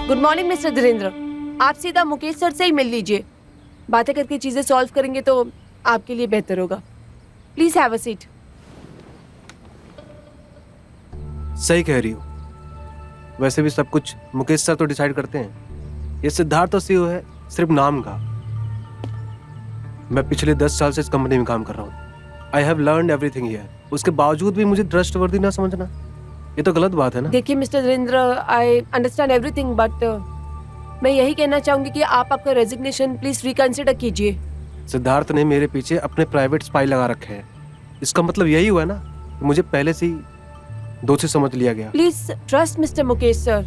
Good morning mister Dhirendra. आप सीधा Mukesh sir से ही मिल लीजिए। बातें करके चीजें सॉल्व करेंगे तो आपके लिए बेहतर होगा। Please have a seat. सही कह रही हो। वैसे भी सब कुछ मुकेश सर तो डिसाइड करते हैं। ये सिद्धार्थ तो सीईओ है सिर्फ नाम का। मैं पिछले 10 साल से इस कंपनी में काम कर रहा हूँ। I have learned everything here. उसके बावजूद भी मुझे ट्रस्टवर्दी ना समझना, ये तो गलत बात है ना। देखिए mister Dhirendra, I understand everything, but मैं यही कहना चाहूंगी कि आप आपका रेजिग्नेशन प्लीज रिकंसिडर कीजिए। सिद्धार्थ ने मेरे पीछे अपने प्राइवेट स्पाई लगा रखे हैं। इसका मतलब यही हुआ ना कि मुझे पहले से ही दोषी समझ लिया गया। Please trust mister Mukesh sir.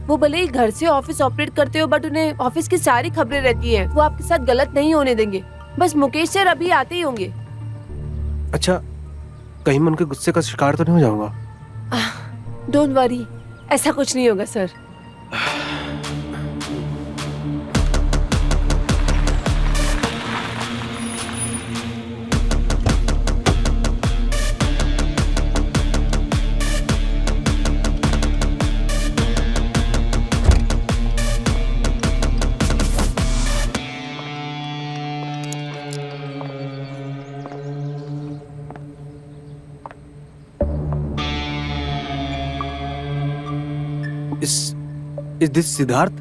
वो भले ही घर से ऑफिस ऑपरेट करते हो, बट उन्हें ऑफिस की सारी खबरें रहती हैं। वो आपके साथ गलत नहीं होने देंगे। बस मुकेश सर अभी आते ही होंगे। अच्छा, कहीं मैं उनके गुस्से का शिकार तो नहीं हो जाऊंगा? डोंट वरी, ऐसा कुछ नहीं होगा sir. Is this Siddharth?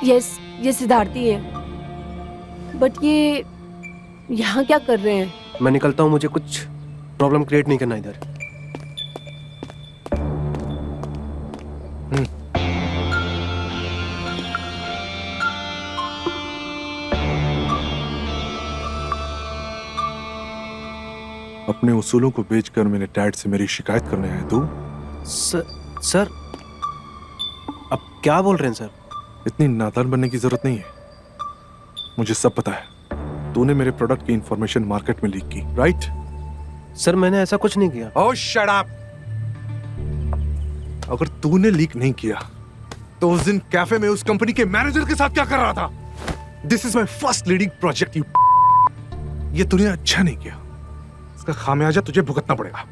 Yes, ये सिद्धार्थी है। बट ये यहाँ क्या कर रहे हैं? मैं निकलता हूँ, मुझे कुछ प्रॉब्लम क्रिएट नहीं करना इधर। अपने उसूलों को बेचकर मेरे डैड से मेरी शिकायत करने आए तू? सर अब क्या बोल रहे हैं सर? इतनी नादान बनने की जरूरत नहीं है। मुझे सब पता है। तूने मेरे प्रोडक्ट की इंफॉर्मेशन मार्केट में लीक की, राइट? सर मैंने ऐसा कुछ नहीं किया। ओह शट अप। अगर तूने लीक नहीं किया तो उस दिन कैफे में उस कंपनी के मैनेजर के साथ क्या कर रहा था? This is my first leading project you. ये तूने अच्छा नहीं किया। इसका खामियाजा तुझे भुगतना पड़ेगा।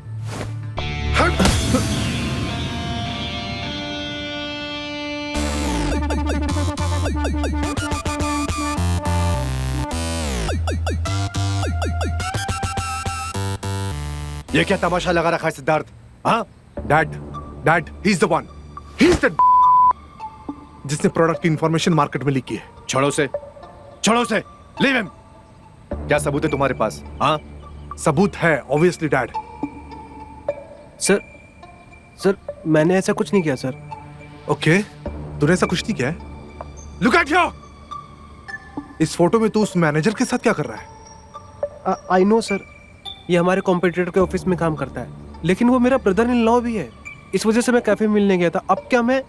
ये क्या तमाशा लगा रखा है सिद्धार्थ? हाँ dad he is the one. He is the जिसने प्रोडक्ट की इंफॉर्मेशन मार्केट में लीक की है। छोड़ो से लीव हिम। क्या सबूत है तुम्हारे पास? हाँ सबूत है ऑब्वियसली डैड। सर मैंने ऐसा कुछ नहीं किया सर। ओके, तूने ऐसा कुछ नहीं किया है? Look at here. इस फोटो में तू उस मैनेजर के साथ क्या कर रहा है? आई नो सर, ये हमारे कॉम्पिटिटर के ऑफिस में काम करता है, लेकिन वो मेरा ब्रदर इन लॉ भी है। इस वजह से मैं कैफे मिलने गया था। अब क्या मैं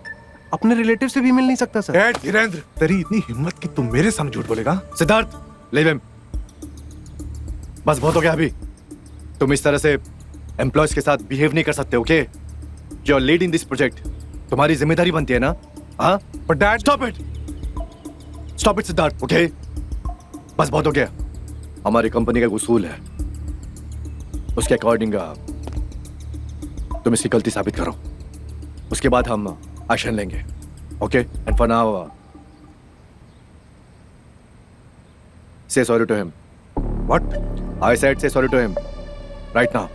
अपने रिलेटिव से भी मिल नहीं सकता सर? धीरेन्द्र, तेरी इतनी हिम्मत कि तुम मेरे सामने झूठ बोलेगा? Siddharth, leave him. बस बहुत हो गया अभी। तुम इस तरह से एम्प्लॉयज के साथ बिहेव नहीं कर सकते, okay? You are leading this project, तुम्हारी जिम्मेदारी बनती है ना? हाँ, but dad stop it Siddharth, okay? बस बहुत हो गया। हमारी कंपनी का एक उसूल है, उसके अकॉर्डिंग तुम इसकी गलती साबित करो, उसके बाद हम एक्शन लेंगे, okay? And for now say sorry to him. What? I said say sorry to him right now.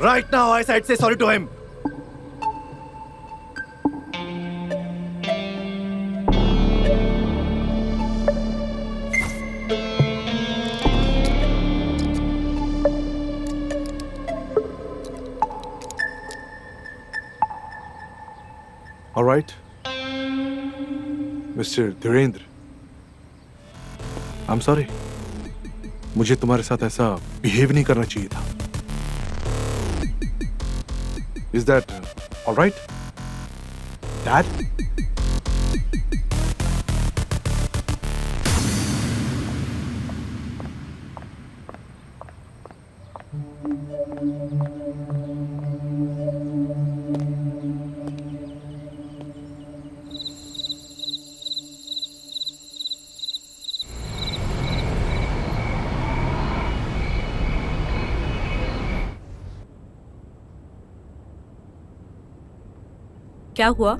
Right now I said say sorry to him. All right, Mr. Dhirendra, I'm sorry. मुझे तुम्हारे साथ ऐसा behave नहीं करना चाहिए था। Is that all right, Dad? क्या हुआ?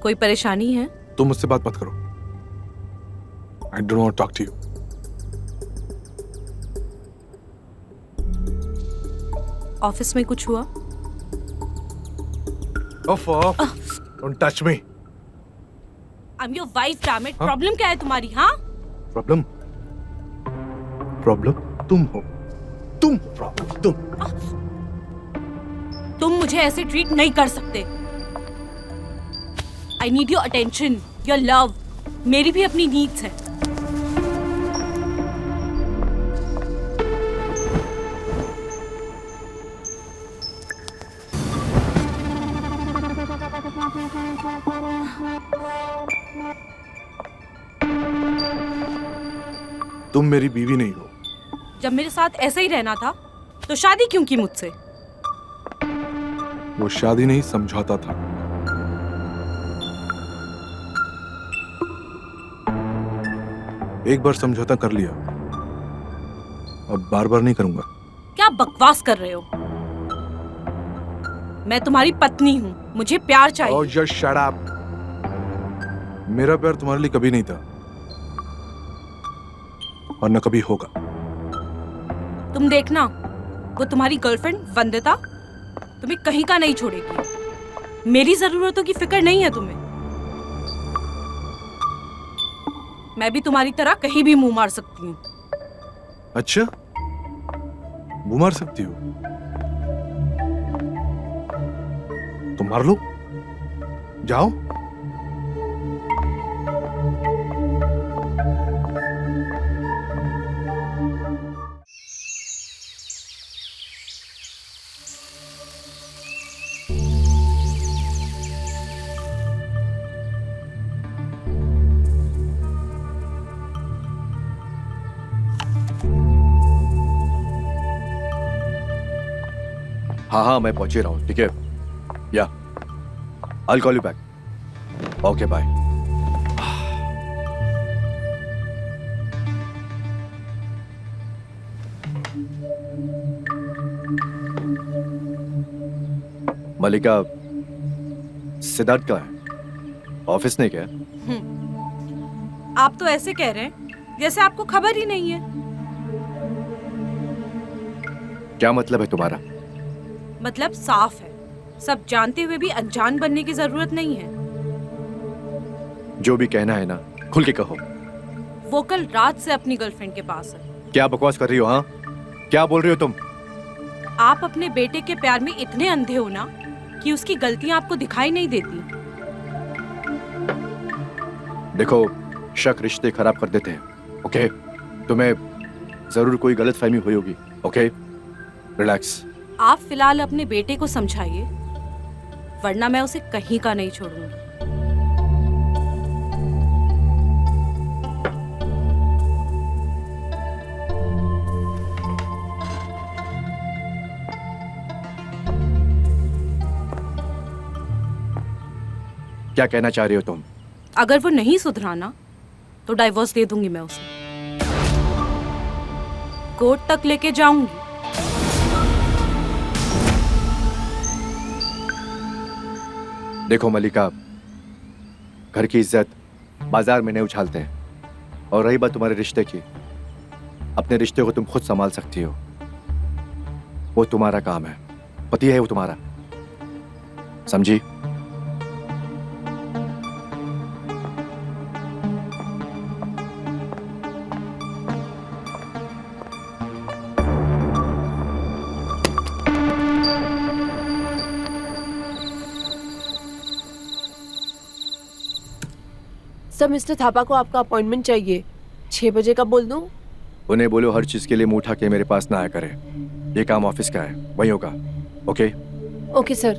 कोई परेशानी है? तुम मुझसे बात मत करो। I don't want to talk to you. Office में कुछ हुआ? ऑफ don't touch me. I am your wife, damn it. Problem क्या है तुम्हारी? हाँ, प्रॉब्लम तुम हो। प्रॉब्लम तुम मुझे ऐसे ट्रीट नहीं कर सकते। I need your attention, your love. मेरी भी अपनी नीड्स है। तुम मेरी बीवी नहीं हो। जब मेरे साथ ऐसा ही रहना था तो शादी क्यों की मुझसे? वो शादी नहीं, समझौता था। एक बार समझौता कर लिया, अब बार बार नहीं करूंगा। क्या बकवास कर रहे हो? मैं तुम्हारी पत्नी हूँ, मुझे प्यार चाहिए। Oh, just shut up. मेरा प्यार तुम्हारे लिए कभी नहीं था और न कभी होगा। तुम देखना, वो तुम्हारी गर्लफ्रेंड वंदिता तुम्हें कहीं का नहीं छोड़ेगी। मेरी जरूरतों की फिक्र नहीं है तुम्हें। मैं भी तुम्हारी तरह कहीं भी मुंह मार सकती हूँ। अच्छा, वो मार सकती हो तो मार लो, जाओ। हाँ, मैं पहुंच ही रहा हूँ। ठीक है, या I'll call you back. Okay, bye. मलिका, सिद्धार्थ कहाँ है? ऑफिस नहीं क्या? आप तो ऐसे कह रहे हैं जैसे आपको खबर ही नहीं है। क्या मतलब है तुम्हारा? मतलब साफ है, सब जानते हुए भी अनजान बनने की जरूरत नहीं है। जो भी कहना है ना, खुल के कहो। वो कल रात से अपनी गर्लफ्रेंड के पास है। क्या बकवास कर रही हो? हाँ, क्या बोल रही हो तुम? आप अपने बेटे के प्यार में इतने अंधे हो ना कि उसकी गलतियां आपको दिखाई नहीं देती। देखो, शक रिश्ते खराब कर देते हैं। ओके, तुम्हें जरूर कोई गलत फहमी हुई होगी। Okay, relax. आप फिलहाल अपने बेटे को समझाइए, वरना मैं उसे कहीं का नहीं छोड़ूंगी। क्या कहना चाह रही हो तुम? अगर वो नहीं सुधराना तो डाइवोर्स दे दूंगी मैं उसे। कोर्ट तक लेके जाऊंगी। देखो मलिका, घर की इज्जत बाजार में नहीं उछालते हैं। और रही बात तुम्हारे रिश्ते की, अपने रिश्ते को तुम खुद संभाल सकती हो। वो तुम्हारा काम है, पति है वो तुम्हारा, समझी? सर, मिस्टर थापा को आपका अपॉइंटमेंट चाहिए। 6 बजे का बोल दूं? उन्हें बोलो हर चीज के लिए मुंह उठा के मेरे पास ना आया करे। ये काम ऑफिस का है, वही होगा। ओके? Okay sir.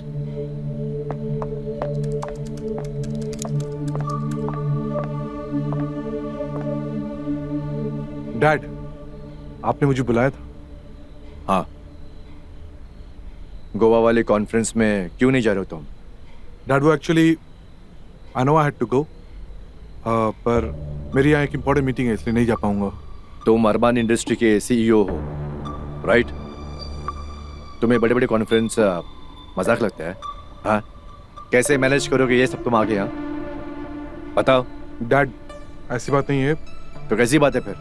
डैड, आपने मुझे बुलाया था? हाँ। गोवा वाले कॉन्फ्रेंस में क्यों नहीं जा रहे हो तुम? डैड, वो actually I know I had to go, पर मेरी यहाँ एक इम्पोर्टेंट मीटिंग है, इसलिए नहीं जा पाऊंगा। तुम अरमान इंडस्ट्री के CEO हो, राइट? तुम्हें बड़े बड़े कॉन्फ्रेंस मजाक लगता है? हाँ, कैसे मैनेज करोगे ये सब तुम आगे? यहाँ बताओ। डैड, ऐसी बात नहीं है। तो कैसी बात है फिर?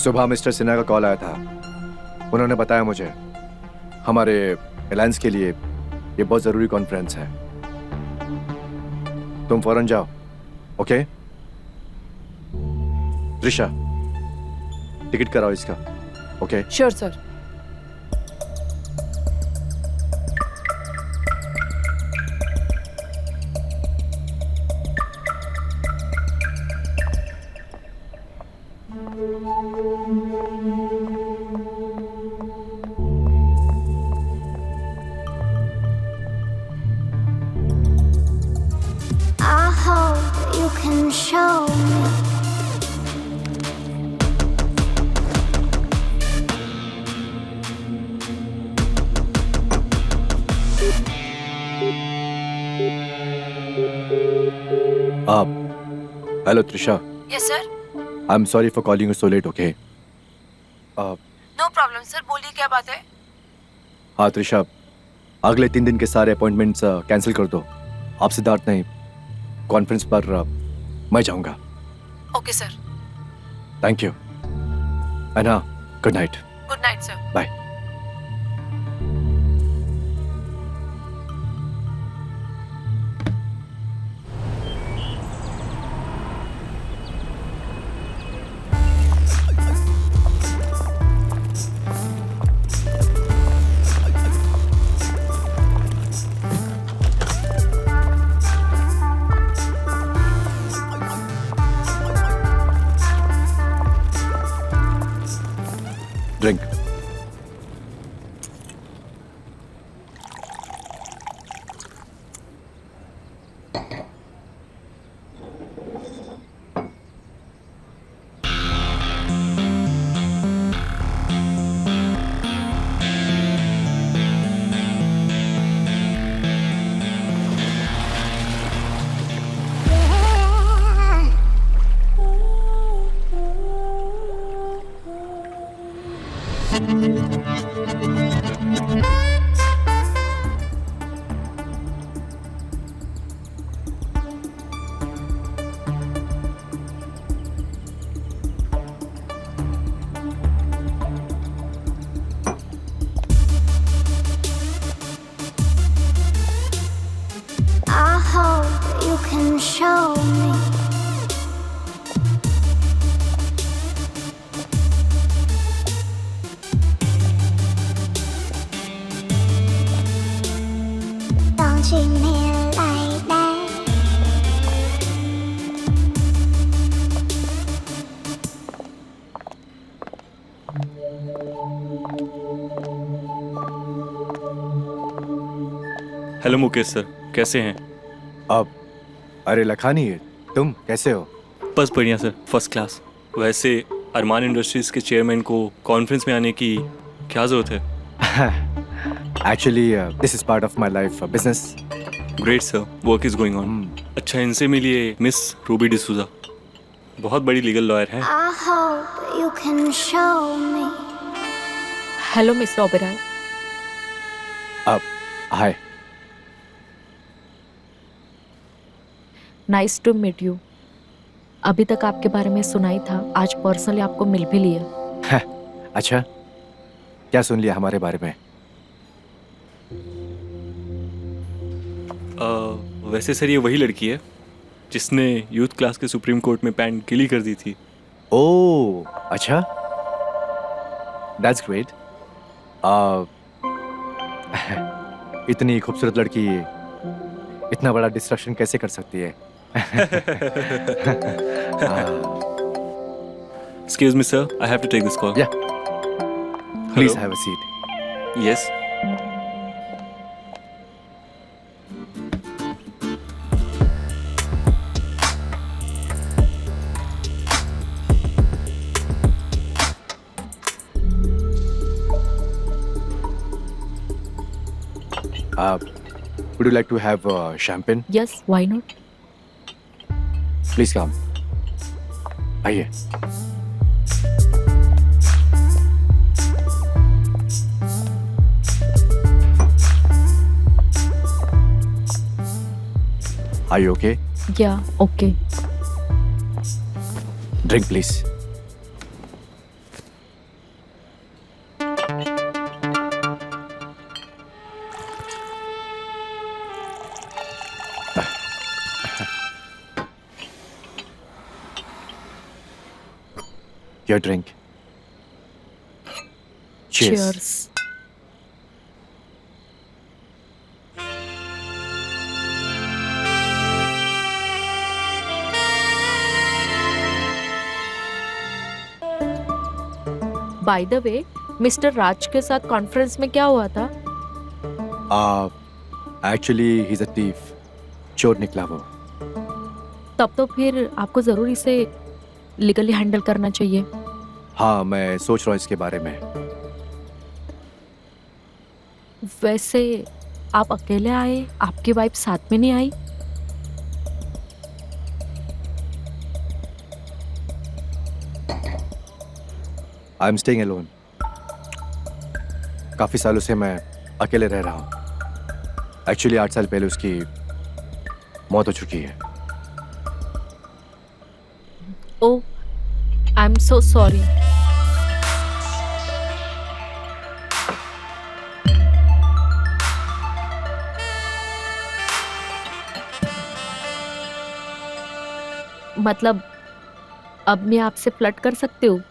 सुबह मिस्टर सिन्हा का कॉल आया था। उन्होंने बताया मुझे हमारे अलायंस के लिए ये बहुत जरूरी कॉन्फ्रेंस है। तुम फौरन जाओ, ओके? त्रिशा, टिकट कराओ इसका, okay? Sure sir. I hope you can show me. Hello Trisha, yes sir. I am sorry for calling you so late, okay? No problem sir, बोलिए क्या बात है? हाँ त्रिशा, अगले 3 दिन के सारे अपॉइंटमेंट्स कैंसिल कर दो। आप सिद्धार्थ नहीं, कॉन्फ्रेंस पर मैं जाऊंगा। Okay sir. Thank you. And हाँ, good night. Good night sir. Bye. Drink. I hope you can show me. Don't treat me like that. Hello Mukesh sir, कैसे हैं? अब अरे लखानी, तुम कैसे हो? बस बढ़िया सर, फर्स्ट क्लास। वैसे अरमान इंडस्ट्रीज के चेयरमैन को कॉन्फ्रेंस में आने की क्या ज़रूरत है? Actually this is part of my life business. Great sir, work is going on. अच्छा, इनसे मिलिए मिस रूबी डिसूजा, बहुत बड़ी लीगल लॉयर हैं। I hope you can show me. Hello mister Oberoi. अब hi. Nice to meet you. अभी तक आपके बारे में सुना ही था, आज पर्सनली आपको मिल भी लिया। अच्छा, क्या सुन लिया हमारे बारे में? वैसे सर, ये वही लड़की है जिसने यूथ क्लास के सुप्रीम कोर्ट में पैंट गीली कर दी थी। ओह अच्छा, दैट्स ग्रेट। इतनी खूबसूरत लड़की इतना बड़ा डिस्ट्रक्शन कैसे कर सकती है? Excuse me, sir. I have to take this call. Yeah. Please Hello? have a seat. Yes. Would you like to have champagne? Yes, why not? Please come. आइए। Are you okay? Yeah, okay. Drink, please. Your drink. Cheers. Cheers. By the way, mister Raj के साथ conference में क्या हुआ था? Actually, he's a thief. चोर निकला वो. तब तो फिर आपको जरूर इसे लीगली हैंडल करना चाहिए. हाँ, मैं सोच रहा हूँ इसके बारे में. वैसे आप अकेले आए, आपकी वाइफ साथ में नहीं आई? I'm staying alone. काफी सालों से मैं अकेले रह रहा हूँ. Actually 8 साल पहले उसकी मौत हो चुकी है. ओह, आई एम सो सॉरी. मतलब अब मैं आपसे फ्लर्ट कर सकती हूँ?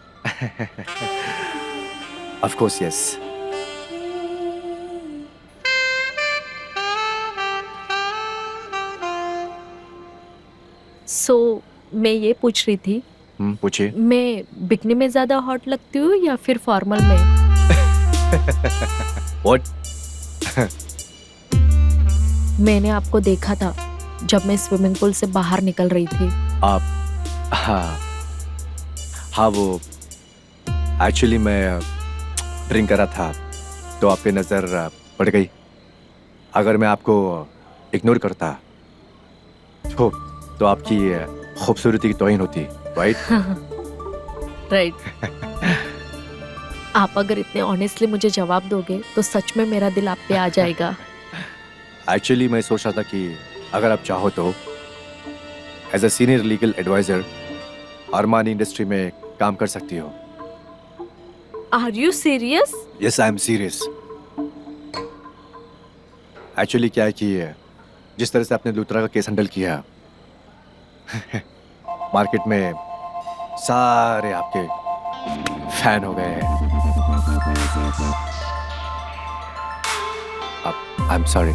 Of course, yes. सो मैं ये पूछ रही थी, पूछिए. मैं बिकनी में ज्यादा हॉट लगती हूँ या फिर फॉर्मल में? What? मैंने आपको देखा था जब मैं स्विमिंग पूल से बाहर निकल रही थी. आप हाँ वो एक्चुअली मैं ड्रिंक कर रहा था तो आप पे नज़र पड़ गई. अगर मैं आपको इग्नोर करता तो आपकी खूबसूरती की तौहीन होती, राइट? राइट. आप अगर इतने ऑनेस्टली मुझे जवाब दोगे तो सच में मेरा दिल आप पे आ जाएगा. एक्चुअली मैं सोच रहा था कि अगर आप चाहो तो as a senior legal adviser Armani industry में काम कर सकती हो. Are you serious? Yes, I am serious. Actually क्या है कि जिस तरह से आपने लूथरा का केस हैंडल किया मार्केट में सारे आपके फैन हो गए हैं. आई एम सॉरी.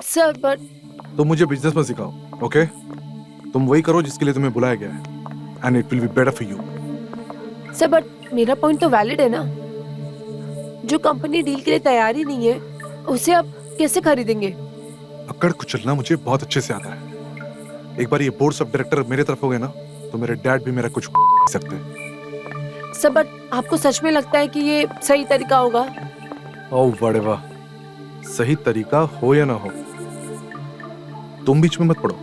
सर बट तुम मुझे बिजनेस में सिखाओ, ओके? तुम वही करो जिसके लिए तुम्हें बुलाया गया है, and it will be better for you. Sir but मेरा पॉइंट तो वैलिड है ना. जो कंपनी डील के लिए तैयार ही नहीं है उसे आप कैसे खरीदेंगे? अक्कड़ कुचलना मुझे बहुत अच्छे से आता है. एक बार ये बोर्ड ऑफ डायरेक्टर मेरे तरफ हो गए ना तो मेरे डैड भी मेरा कुछ सकते हैं. सर बट आपको सच में लगता है कि ये सही तरीका होगा? ओह बड़े वाह, सही तरीका हो या ना हो तुम बीच में मत पड़ो.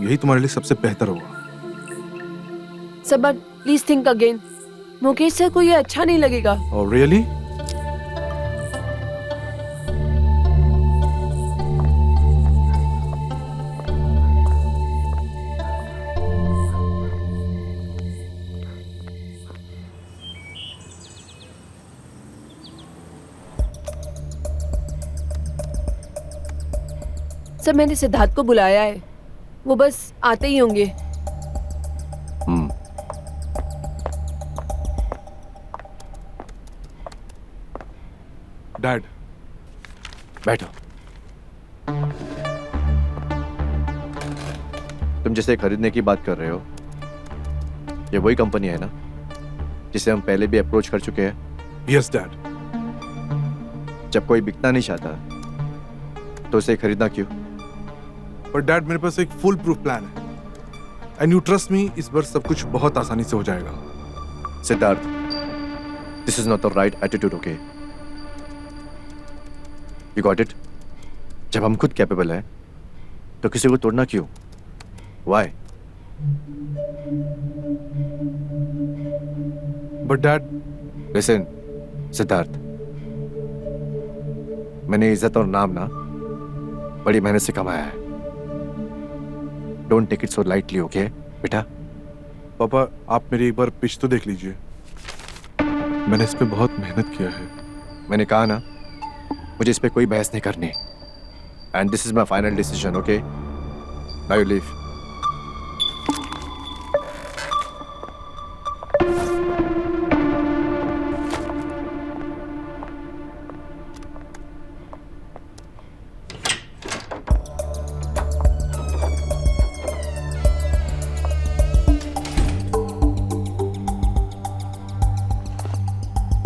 यही तुम्हारे लिए सबसे बेहतर होगा. Sir but please think again. Mukesh sir को ये अच्छा नहीं लगेगा. Oh really? सर मैंने सिद्धार्थ को बुलाया है, वो बस आते ही होंगे. डैड बैठो. तुम जिसे खरीदने की बात कर रहे हो ये वही कंपनी है ना जिसे हम पहले भी अप्रोच कर चुके हैं? Yes dad. जब कोई बिकना नहीं चाहता तो उसे खरीदना क्यों? पर डैड मेरे पास एक फुल प्रूफ प्लान है, एंड यू ट्रस्ट मी, इस बार सब कुछ बहुत आसानी से हो जाएगा. Siddharth, this is not the right attitude, okay? You got it? जब हम खुद कैपेबल हैं, तो किसी को तोड़ना क्यों? Why? But Dad, Listen, Siddharth, मैंने इज्जत और नाम ना बड़ी मेहनत से कमाया है. Don't take it so lightly, okay, बेटा? पापा आप मेरी एक बार पिच तो देख लीजिए. मैंने इस पे बहुत मेहनत किया है. मैंने कहा ना, मुझे इस पे कोई बहस नहीं करनी. And this is my final decision, okay? Now you leave.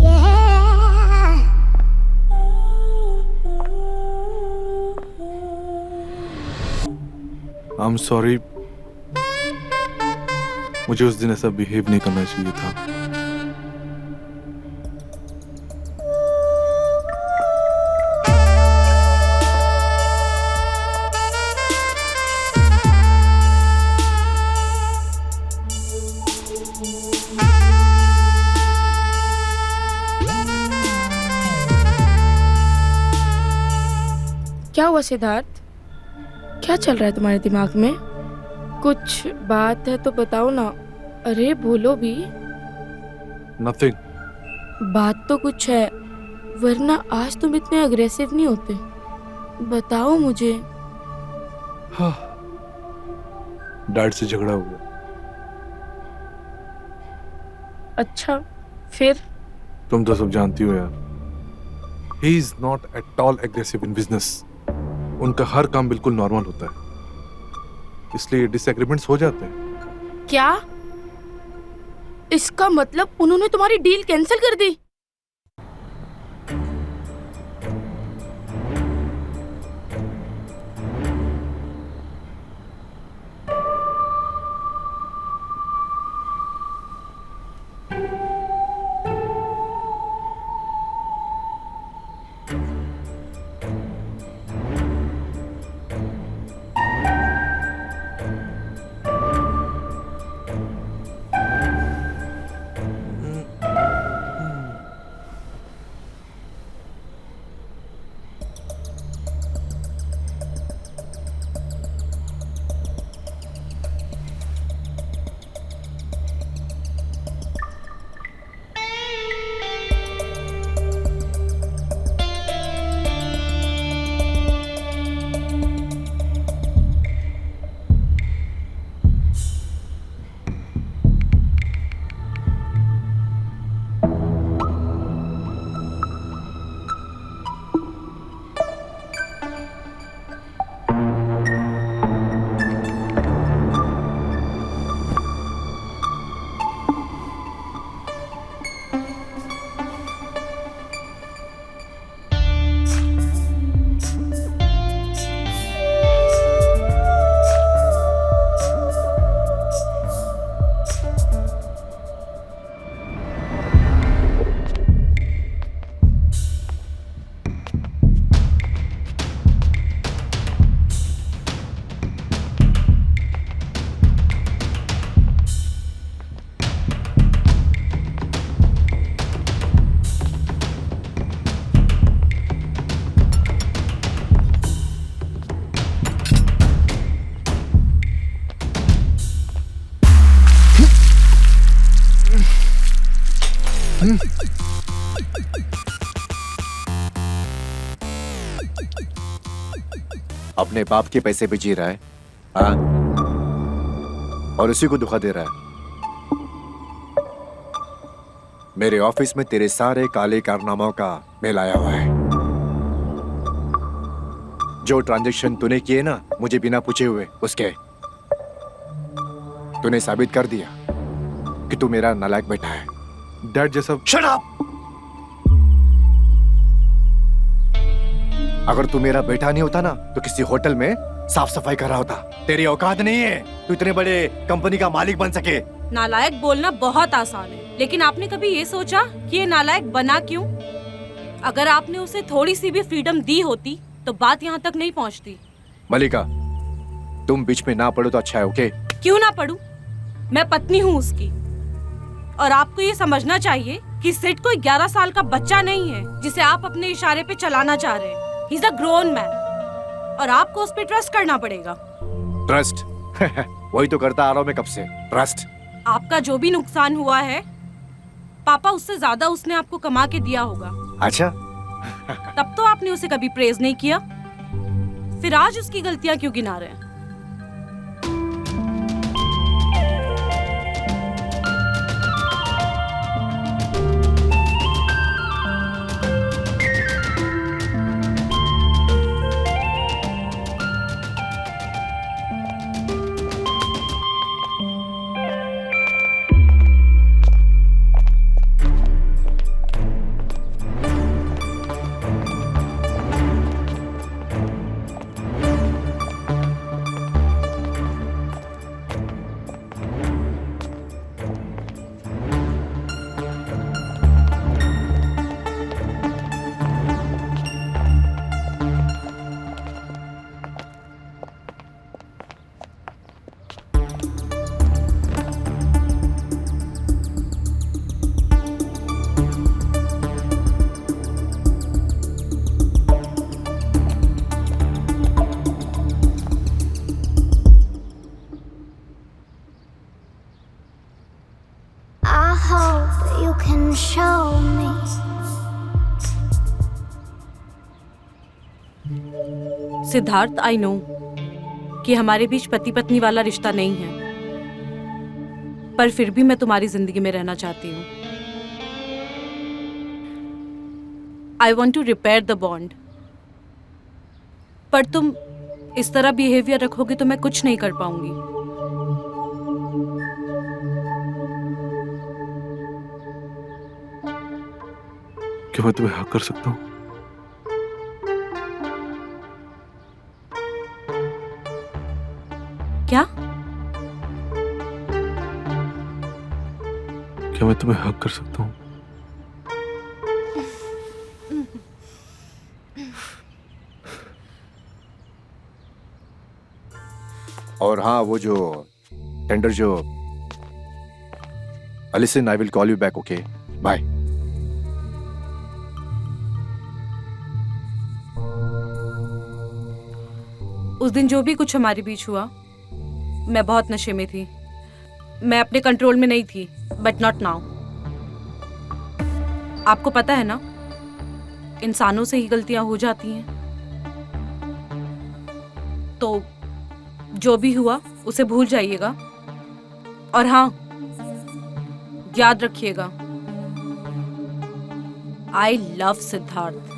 Yeah. I'm sorry. मुझे उस दिन ऐसा बिहेव नहीं करना चाहिए था. क्या हुआ सिद्धार्थ? क्या चल रहा है तुम्हारे दिमाग में? कुछ बात है तो बताओ ना. अरे बोलो भी. Nothing. बात तो कुछ है, वरना आज तुम इतने अग्रेसिव नहीं होते. बताओ मुझे. हाँ. डैड से झगड़ा हो गया. अच्छा, फिर? तुम तो सब जानती हो यार. He is not at all aggressive in business. उनका हर काम बिल्कुल नॉर्मल होता है, इसलिए डिसएग्रीमेंट्स हो जाते हैं. क्या? इसका मतलब उन्होंने तुम्हारी डील कैंसिल कर दी? अपने बाप के पैसे पे जी रहा है, हाँ? और उसी को धोखा दे रहा है. मेरे ऑफिस में तेरे सारे काले कारनामों का मेल आया हुआ है. जो ट्रांजैक्शन तूने किए ना मुझे बिना पूछे हुए, उसके तूने साबित कर दिया कि तू मेरा नालायक बेटा है. डैड जैसा. Shut up! अगर तू मेरा बेटा नहीं होता ना तो किसी होटल में साफ सफाई कर रहा होता. तेरी औकात नहीं है तू इतने बड़े कंपनी का मालिक बन सके. नालायक बोलना बहुत आसान है, लेकिन आपने कभी ये सोचा कि ये नालायक बना क्यों? अगर आपने उसे थोड़ी सी भी फ्रीडम दी होती तो बात यहाँ तक नहीं पहुँचती। मलिका, तुम बीच में ना पड़ो तो अच्छा है, ओके? क्यों ना पढ़ूं? मैं पत्नी हूँ उसकी। और आपको ये समझना चाहिए कि सिड कोई 11 साल का बच्चा नहीं है जिसे आप अपने इशारे पे चलाना चाह रहे हैं। He is a grown man और आपको उस पे ट्रस्ट करना पड़ेगा। ट्रस्ट? वही तो करता आ रहा हूं मैं कब से, ट्रस्ट। आपका जो भी नुकसान हुआ है, पापा उससे ज्यादा उसने आपको कमा के दिया होगा। अच्छा। तब तो आपने उसे कभी प्रेज नहीं किया, फिर आज उसकी गलतियां क्यों गिना रहे हैं? I hope you can show me. Siddharth, I know कि हमारे बीच पति पत्नी वाला रिश्ता नहीं है, पर फिर भी मैं तुम्हारी जिंदगी में रहना चाहती हूँ। I want to repair the bond, पर तुम इस तरह बिहेवियर रखोगे तो मैं कुछ नहीं कर पाऊंगी। क्या मैं तुम्हें हक कर सकता हूँ? क्या? क्या मैं तुम्हें हक कर सकता हूँ? और हाँ, वो जो टेंडर जो Alison, I will call you back, okay? Bye. उस दिन जो भी कुछ हमारे बीच हुआ, मैं बहुत नशे में थी, मैं अपने कंट्रोल में नहीं थी, बट नॉट नाउ। आपको पता है ना, इंसानों से ही गलतियां हो जाती हैं। तो जो भी हुआ उसे भूल जाइएगा, और हाँ, याद रखिएगा, आई लव सिद्धार्थ।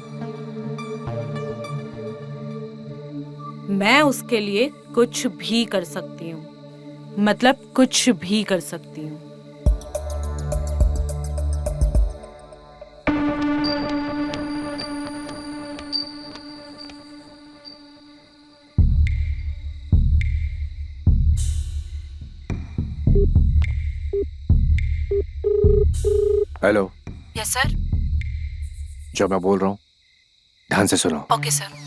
मैं उसके लिए कुछ भी कर सकती हूँ, मतलब कुछ भी कर सकती हूँ। हेलो। Yes sir. जो मैं बोल रहा हूँ ध्यान से सुनो। Okay sir.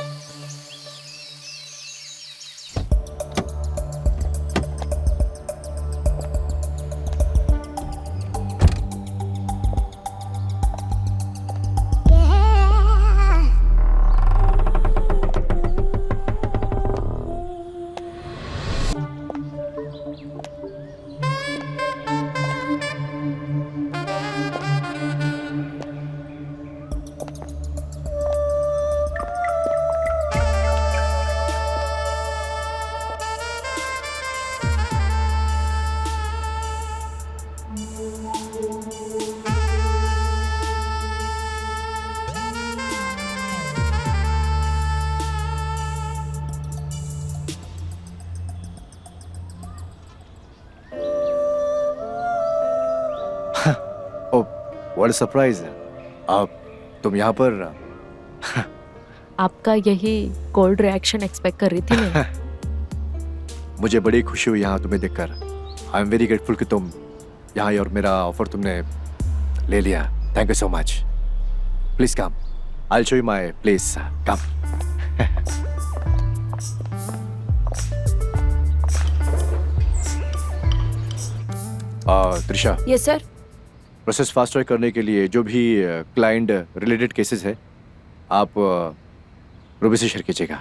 What a surprise. आप तुम यहाँ पर? आपका यही कोल्ड रिएक्शन एक्सपेक्ट कर रही थी मैं। मुझे बड़ी खुशी हुई यहाँ तुम्हें देखकर। आई एम वेरी ग्रेटफुल कि तुम यहाँ आई और मेरा ऑफर तुमने ले लिया. Thank you so much. Please come. I'll show you my place. Come. Trisha, yes sir. Process fast track करने के लिए जो भी क्लाइंट रिलेटेड केसेस है, आप रूबी से शेयर कीजिएगा.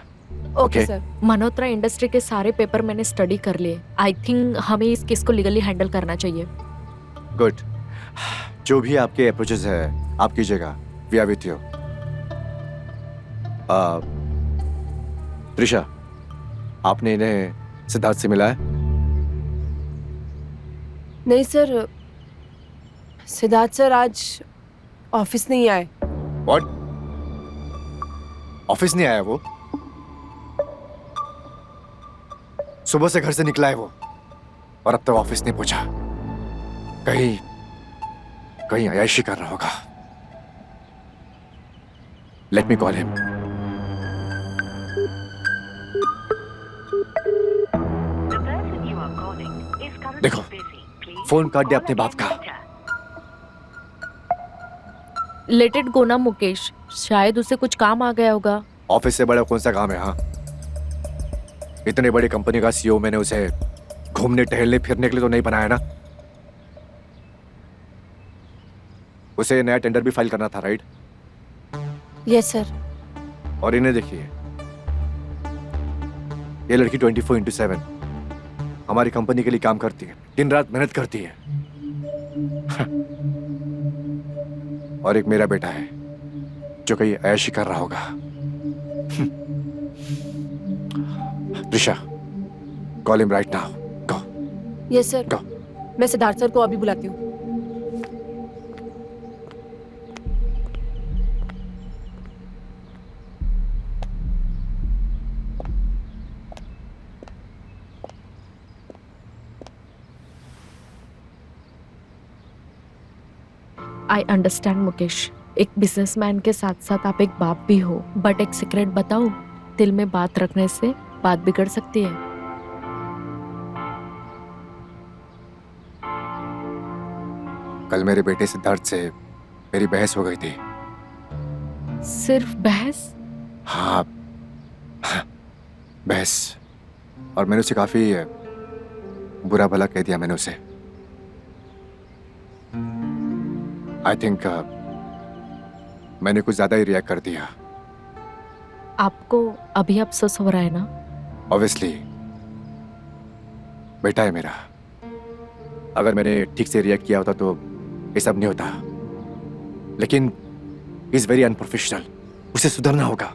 Okay Okay. Sir. Malhotra industry के सारे पेपर मैंने स्टडी कर लिए. आई थिंक हमें इस केस को लीगली हैंडल करना चाहिए. गुड. जो भी आपके अप्रोचेस है आप कीजिएगा. We are with you. Trisha, आपने इन्हें सिद्धार्थ से मिला है? नहीं सर, सिद्धार्थ सर आज ऑफिस नहीं आए. व्हाट? ऑफिस नहीं आया वो? सुबह से घर से निकला है वो और अब तक ऑफिस नहीं पहुंचा. कहीं कहीं अयाशी कर रहा होगा. Let me call him. देखो, फोन काट दिया अपने बाप का. लेट इट गो ना मुकेश, शायद उसे कुछ काम आ गया होगा. ऑफिस से बड़ा कौन सा काम है? हाँ, इतने बड़ी कंपनी का सीईओ मैंने उसे घूमने टहलने फिरने के लिए तो नहीं बनाया ना. उसे नया टेंडर भी फाइल करना था, राइट? Yes sir. और इन्हें देखिए, ये लड़की 24/7 हमारी कंपनी के लिए काम करती है, दिन रात मेहनत करती है. और एक मेरा बेटा है जो कहीं ऐश कर रहा होगा. Trisha, call him right now. Go. Yes sir. Go. मैं सिद्धार्थ सर को अभी बुलाती हूँ. आई अंडरस्टैंड मुकेश, एक बिजनेसमैन के साथ साथ आप एक बाप भी हो. बट एक सीक्रेट बताऊं, दिल में बात रखने से बात बिगड़ सकती है. कल मेरे बेटे सिद्धार्थ से मेरी बहस हो गई थी. सिर्फ बहस? हाँ, बहस. और मैंने उसे काफी बुरा भला कह दिया. मैंने उसे आई थिंक मैंने कुछ ज्यादा ही रिएक्ट कर दिया. आपको अभी अफसोस हो रहा है ना? ऑब्वियसली, बेटा है मेरा. अगर मैंने ठीक से रिएक्ट किया होता तो ये सब नहीं होता. लेकिन इज वेरी अनप्रोफेशनल. उसे सुधरना होगा.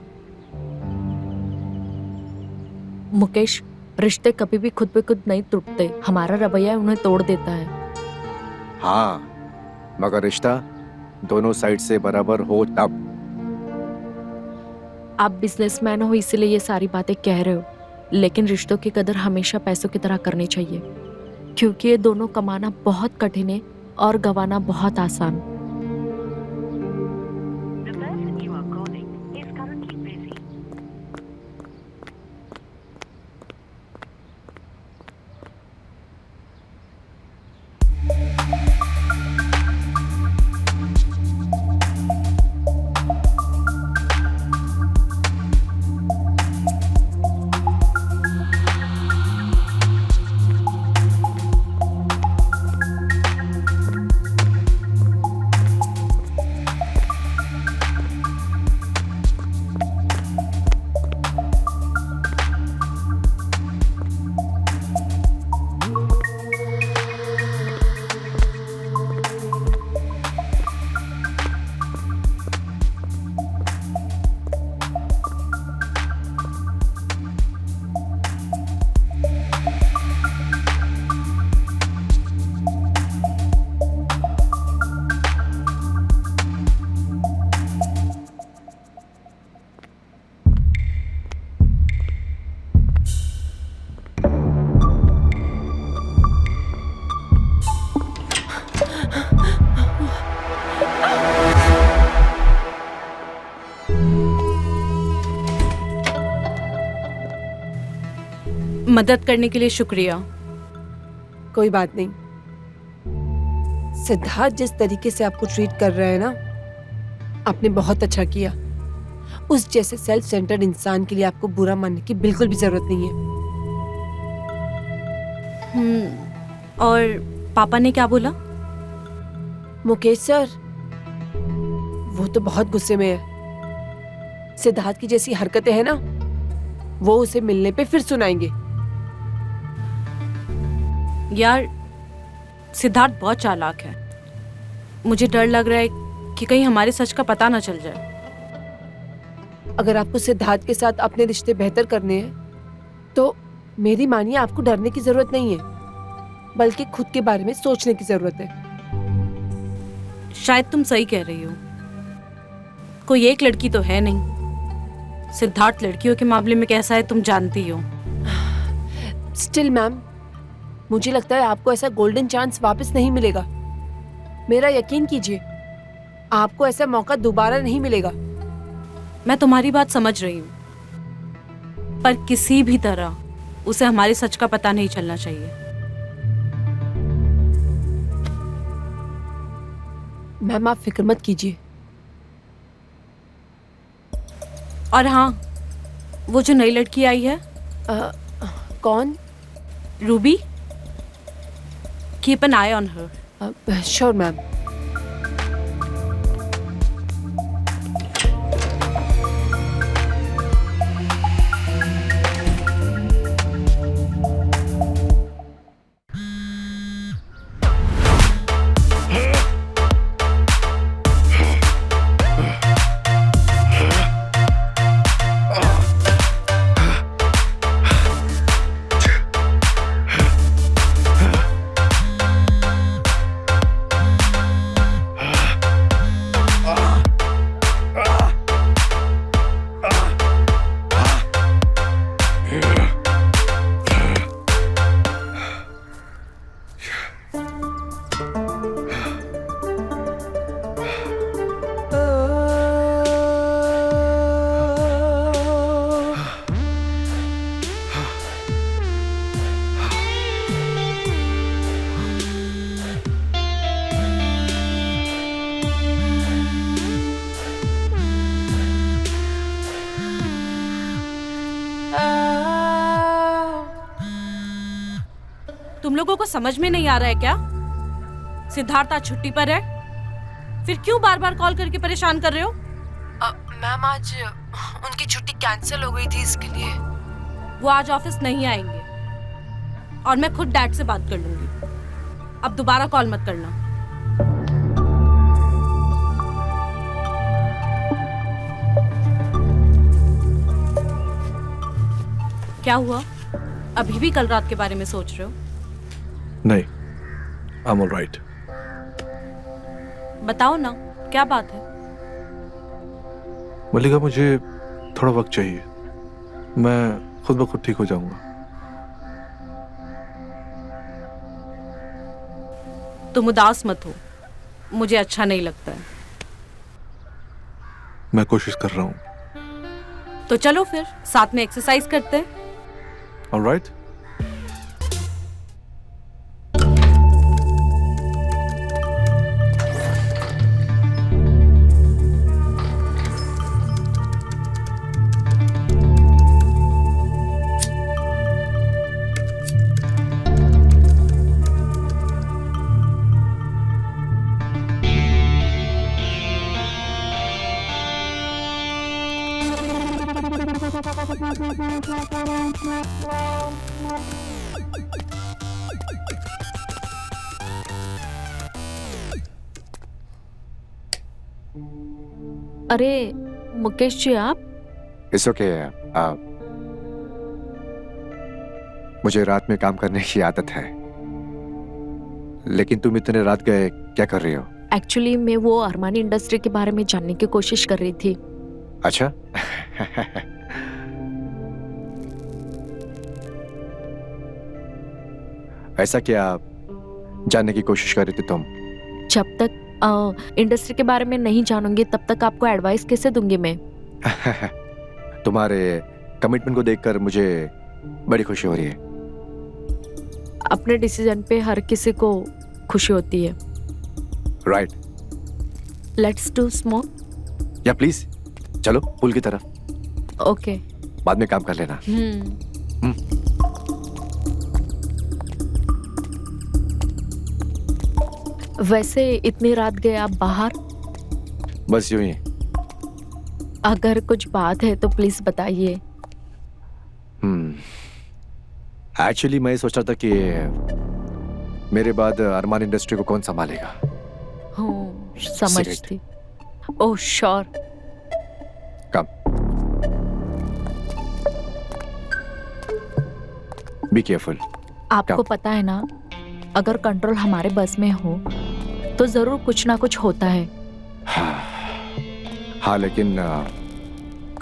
मुकेश, रिश्ते कभी भी खुद पे खुद नहीं टूटते. हमारा रवैया उन्हें तोड़ देता है. हाँ, मगर रिश्ता दोनों साइड से बराबर हो तब. आप बिजनेसमैन हो इसीलिए ये सारी बातें कह रहे हो, लेकिन रिश्तों की कदर हमेशा पैसों की तरह करनी चाहिए, क्योंकि ये दोनों कमाना बहुत कठिन है और गंवाना बहुत आसान. मदद करने के लिए शुक्रिया. कोई बात नहीं. सिद्धार्थ जिस तरीके से आपको ट्रीट कर रहा है ना, आपने बहुत अच्छा किया। उस जैसे सेल्फ सेंटर्ड इंसान के लिए आपको बुरा मानने की बिल्कुल भी जरूरत नहीं है। और पापा ने क्या बोला? मुकेश सर, वो तो बहुत गुस्से में है। सिद्धार्थ की जैसी हरकतें हैं ना, वो उसे मिलने पे फिर सुनाएंगे। यार, सिद्धार्थ बहुत चालाक है। मुझे डर लग रहा है कि कहीं हमारे सच का पता ना चल जाए। अगर आपको सिद्धार्थ के साथ अपने रिश्ते बेहतर करने हैं तो मेरी मानिए, आपको डरने की जरूरत नहीं है, बल्कि खुद के बारे में सोचने की जरूरत है। शायद तुम सही कह रही हो। कोई एक लड़की तो है नहीं। सिद्धार्थ लड़कियों के मामले में कैसा है तुम जानती हो। स्टिल मैम, मुझे लगता है आपको ऐसा गोल्डन चांस वापस नहीं मिलेगा। मेरा यकीन कीजिए, आपको ऐसा मौका दोबारा नहीं मिलेगा। मैं तुम्हारी बात समझ रही हूँ, पर किसी भी तरह उसे हमारे सच का पता नहीं चलना चाहिए। मैम, आप फिक्र मत कीजिए। और हाँ, वो जो नई लड़की आई है, कौन? Ruby, keep an I on her. Sure ma'am. तुम लोगों को समझ में नहीं आ रहा है क्या? सिद्धार्थ आज छुट्टी पर है, फिर क्यों बार बार कॉल करके परेशान कर रहे हो? मैम, आज उनकी छुट्टी कैंसिल हो गई थी, इसके लिए। वो आज ऑफिस नहीं आएंगे और मैं खुद डैड से बात कर लूंगी। अब दोबारा कॉल मत करना। क्या हुआ? अभी भी कल रात के बारे में सोच रहे हो? नहीं, I'm all right. बताओ ना, क्या बात है? मल्लिका, मुझे थोड़ा वक्त चाहिए। मैं खुद ब खुद ठीक हो जाऊंगा। तुम उदास मत हो, मुझे अच्छा नहीं लगता है। मैं कोशिश कर रहा हूँ। तो चलो फिर साथ में एक्सरसाइज करते हैं। All right? अरे मुकेश जी, आप? It's okay. मुझे रात में काम करने की आदत है, लेकिन तुम इतने रात गए क्या कर रही हो? एक्चुअली मैं वो अरमानी इंडस्ट्री के बारे में जानने की कोशिश कर रही थी। अच्छा। ऐसा क्या जानने की कोशिश कर रही थी तुम? जब तक इंडस्ट्री के बारे में नहीं जानूंगी तब तक आपको एडवाइस कैसे दूंगी मैं? तुम्हारे कमिटमेंट को देखकर मुझे बड़ी खुशी हो रही है। अपने डिसीजन पे हर किसी को खुशी होती है। राइट। Let's do smoke. या प्लीज चलो पुल की तरफ, ओके। बाद में काम कर लेना। वैसे इतनी रात गए आप बाहर? बस यूं ही। अगर कुछ बात है तो प्लीज बताइए। एक्चुअली मैं सोच रहा था कि मेरे बाद अरमान इंडस्ट्री को कौन संभालेगा। समझती। Oh sure. Come. Be careful. आपको पता है ना, अगर कंट्रोल हमारे बस में हो तो जरूर कुछ ना कुछ होता है। हाँ लेकिन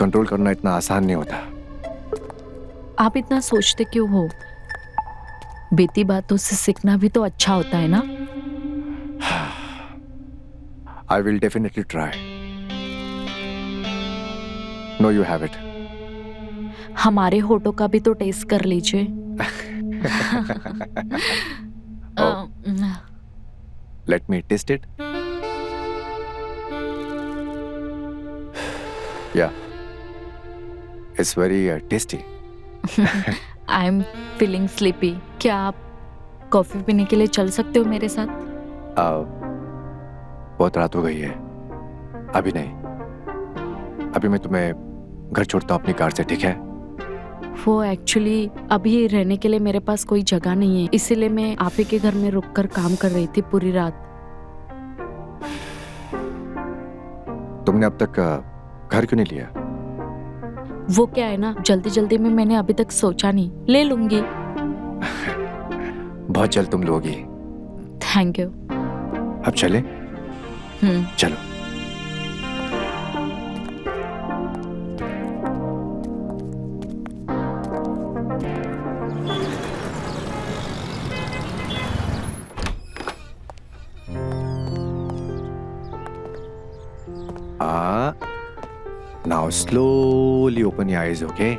कंट्रोल करना इतना आसान नहीं होता। आप इतना सोचते क्यों हो? बीती बातों से सीखना भी तो अच्छा होता है ना। I will definitely try. No, you have it. हमारे होठों का भी तो टेस्ट कर लीजिए। Let me taste it. Yeah, it's very tasty. I am feeling sleepy. क्या आप कॉफी पीने के लिए चल सकते हो मेरे साथ? बहुत रात हो गई है, अभी नहीं। अभी मैं तुम्हें घर छोड़ता हूँ अपनी कार से, ठीक है? वो एक्चुअली अभी रहने के लिए मेरे पास कोई जगह नहीं है, इसीलिए मैं आप ही के घर में रुककर काम कर रही थी पूरी रात। तुमने अब तक घर क्यों नहीं लिया? वो क्या है ना, जल्दी जल्दी में मैंने अभी तक सोचा नहीं। ले लूंगी। बहुत जल्द तुम लोगी। Thank you. अब चले? चलो। Now slowly open your eyes, okay?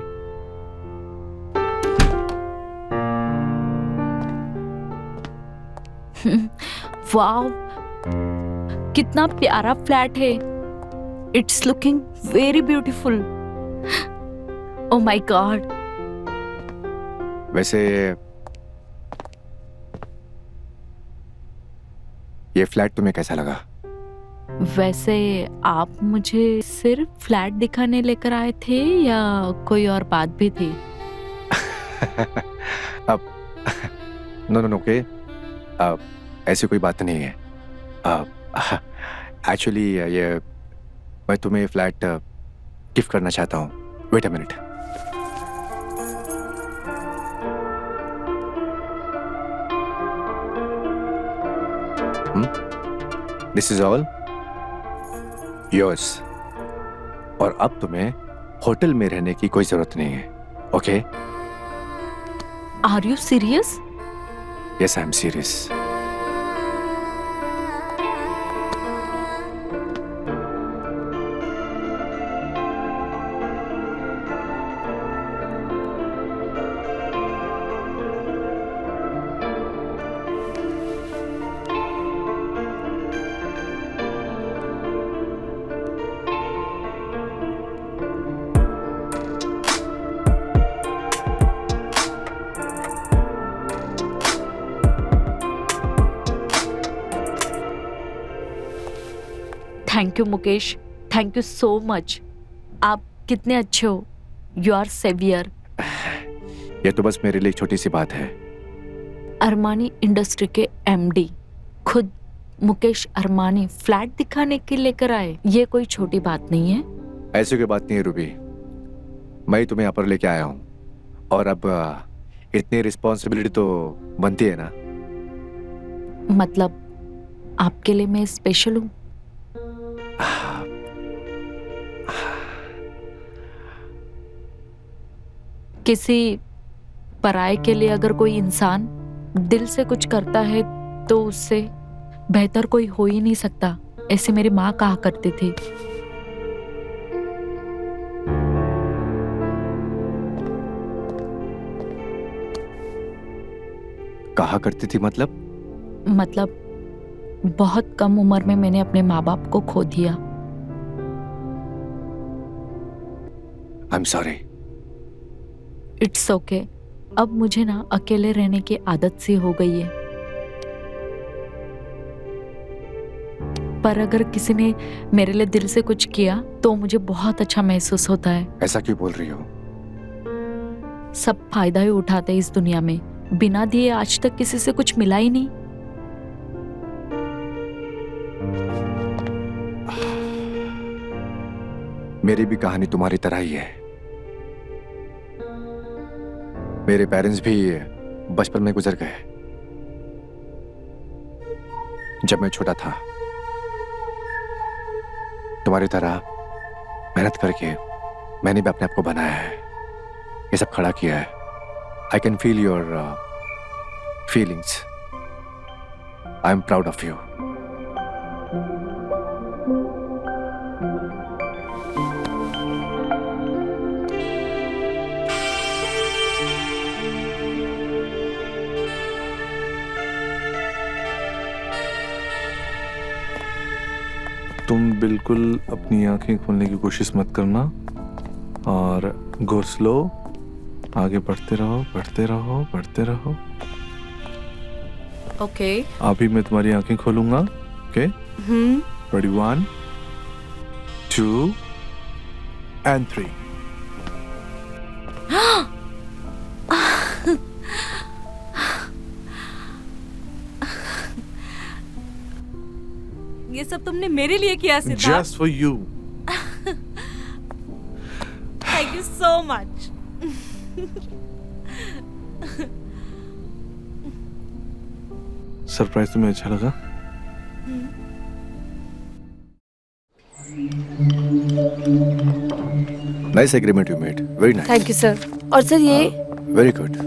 वाव, कितना प्यारा फ्लैट है। It's looking very beautiful. Oh my God. वैसे ये फ्लैट तुम्हें कैसा लगा? वैसे आप मुझे सिर्फ फ्लैट दिखाने लेकर आए थे या कोई और बात भी थी? अब नो ओके, ऐसी कोई बात नहीं है। एक्चुअली ये मैं तुम्हें फ्लैट गिफ्ट करना चाहता हूँ। Wait a minute. This is all yours. और अब तुम्हें होटल में रहने की कोई जरूरत नहीं है, okay? Are you serious? Yes, I am serious. Thank you Mukesh, thank you so much. आप कितने अच्छे हो। You are saviour. ये तो बस मेरे लिए एक छोटी सी बात है। अरमानी इंडस्ट्री के एमडी खुद मुकेश अरमानी फ्लैट दिखाने के लेकर आए, ये कोई छोटी बात नहीं है। ऐसी कोई बात नहीं है रूबी, मैं ही तुम्हें यहाँ पर लेके आया हूँ और अब इतनी रिस्पॉन्सिबिलिटी तो बनती है ना। मतलब आपके लिए मैं स्पेशल हूँ? किसी पराये के लिए अगर कोई इंसान दिल से कुछ करता है तो उससे बेहतर कोई हो ही नहीं सकता, ऐसे मेरी माँ कहा करती थी। कहा करती थी मतलब? बहुत कम उम्र में मैंने अपने माँ बाप को खो दिया। आई एम सॉरी। It's okay. अब मुझे ना अकेले रहने की आदत सी हो गई है। पर अगर किसी ने मेरे लिए दिल से कुछ किया तो मुझे बहुत अच्छा महसूस होता है। ऐसा क्यों बोल रही हो? सब फायदा ही उठाते हैं इस दुनिया में। बिना दिए आज तक किसी से कुछ मिला ही नहीं। मेरी भी कहानी तुम्हारी तरह ही है। मेरे पेरेंट्स भी बचपन में गुजर गए जब मैं छोटा था। तुम्हारी तरह मेहनत करके मैंने भी अपने आप को बनाया है, ये सब खड़ा किया है। I can feel your feelings. I am proud of you. तुम बिल्कुल अपनी आंखें खोलने की कोशिश मत करना और गो स्लो, आगे बढ़ते रहो, बढ़ते रहो, बढ़ते रहो। ओके। अभी मैं तुम्हारी आंखें खोलूंगा। Okay, ready? 1 2 and 3। ये सब तुमने मेरे लिए किया Siddharth. Just for you। Thank you so much. Surprise तुम्हें अच्छा लगा? Nice agreement you made, very nice. Thank you sir. और सर ये very good.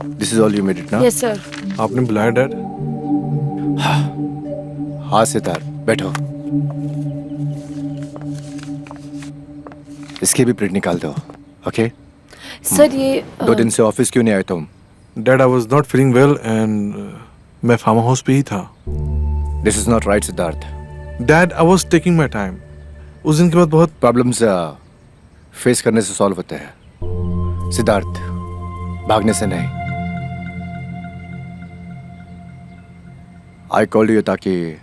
This is all you made it ना? Yes sir. आपने बुलाया डैड? हाँ सिद्धार्थ, बैठो। इसकी भी प्रिंट निकाल दो। ओके? सर ये 2 दिन से ऑफिस क्यों नहीं आए तुम? Dad, I was not feeling well and मैं फार्म हाउस पे ही था। This is not right Siddharth. Dad, I was taking my time. उस दिन के बाद बहुत प्रॉब्लम्स फेस करने से सॉल्व होते हैं सिद्धार्थ, भागने से नहीं। आई कॉल्ड यू ताकि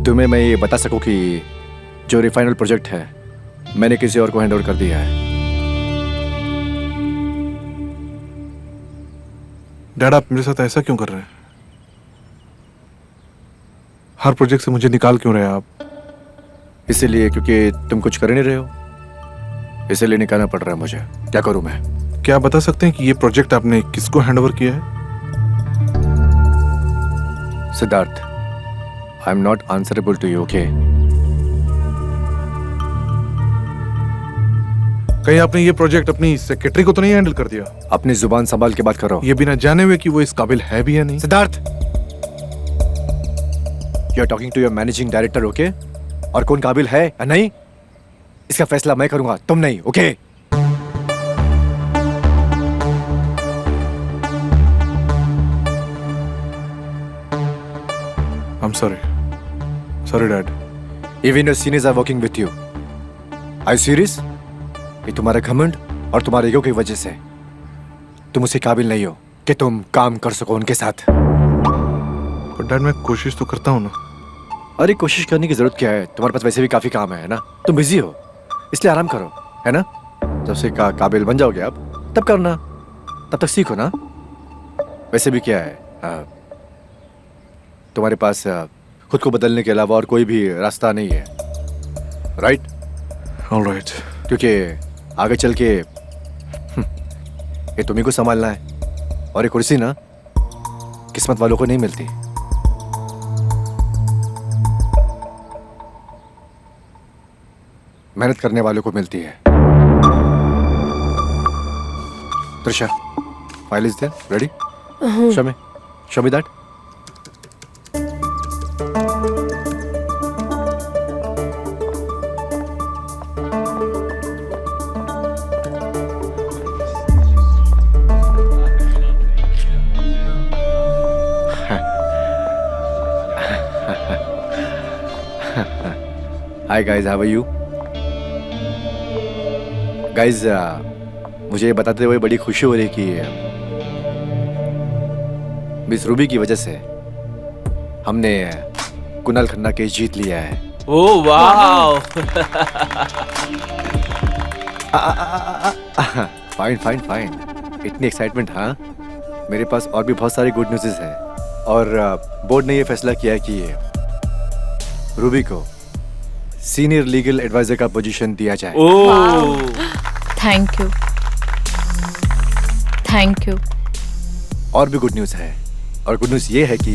तुम्हें मैं ये बता सकूं कि जो रिफाइनल प्रोजेक्ट है मैंने किसी और को हैंड ओवर कर दिया है। डैड, आप मेरे साथ ऐसा क्यों कर रहे हैं? हर प्रोजेक्ट से मुझे निकाल क्यों रहे हैं आप? इसीलिए क्योंकि तुम कुछ कर ही नहीं रहे हो, इसीलिए निकालना पड़ रहा है मुझे। क्या करूं मैं? क्या आप बता सकते हैं कि ये प्रोजेक्ट आपने किसको हैंड ओवर किया है? Siddharth, I am not answerable to you, okay? कहीं आपने ये प्रोजेक्ट अपनी सेक्रेटरी को तो नहीं हैंडल कर दिया? अपनी जुबान संभाल के बात करो। ये बिना जाने हुए कि वो इस काबिल है भी या नहीं। Siddharth, you are talking to your managing director, okay? और कौन काबिल है या नहीं इसका फैसला मैं करूंगा, तुम नहीं, okay? I am sorry. Sorry dad. Even your seniors are working with you. Are you serious? ये तुम्हारा घमंड और तुम्हारे ईगो की वजह से तुम उसे काबिल नहीं हो कि तुम काम कर सको उनके साथ। पर डैड, मैं कोशिश तो करता हूँ ना। अरे कोशिश करने की जरूरत क्या है? तुम्हारे पास वैसे भी काफी काम है ना? तुम बिजी हो इसलिए आराम करो, है ना? जब से काबिल बन जाओगे आप तब करना, तब तक सीखो ना। वैसे भी क्या है, तुम्हारे पास खुद को बदलने के अलावा और कोई भी रास्ता नहीं है, राइट? ऑलराइट। क्योंकि आगे चल के ये तुम्ही को संभालना है और ये कुर्सी ना किस्मत वालों को नहीं मिलती। मेहनत करने वालों को मिलती है। Trisha, file is there, ready? Show me that. Hi guys, how are you? Guys, मुझे ये बताते हुए बड़ी खुशी हो रही कि मिस रूबी की वजह से हमने कुणाल खन्ना केस जीत लिया है। Oh wow! Fine fine fine, इतनी एक्साइटमेंट? हाँ, मेरे पास और भी बहुत सारे गुड न्यूज़ हैं। और बोर्ड ने ये फैसला किया है कि रूबी को सीनियर लीगल एडवाइजर का पोजीशन दिया जाए। Oh! Thank you, thank you. और भी गुड न्यूज़ है, और गुड न्यूज़ ये है कि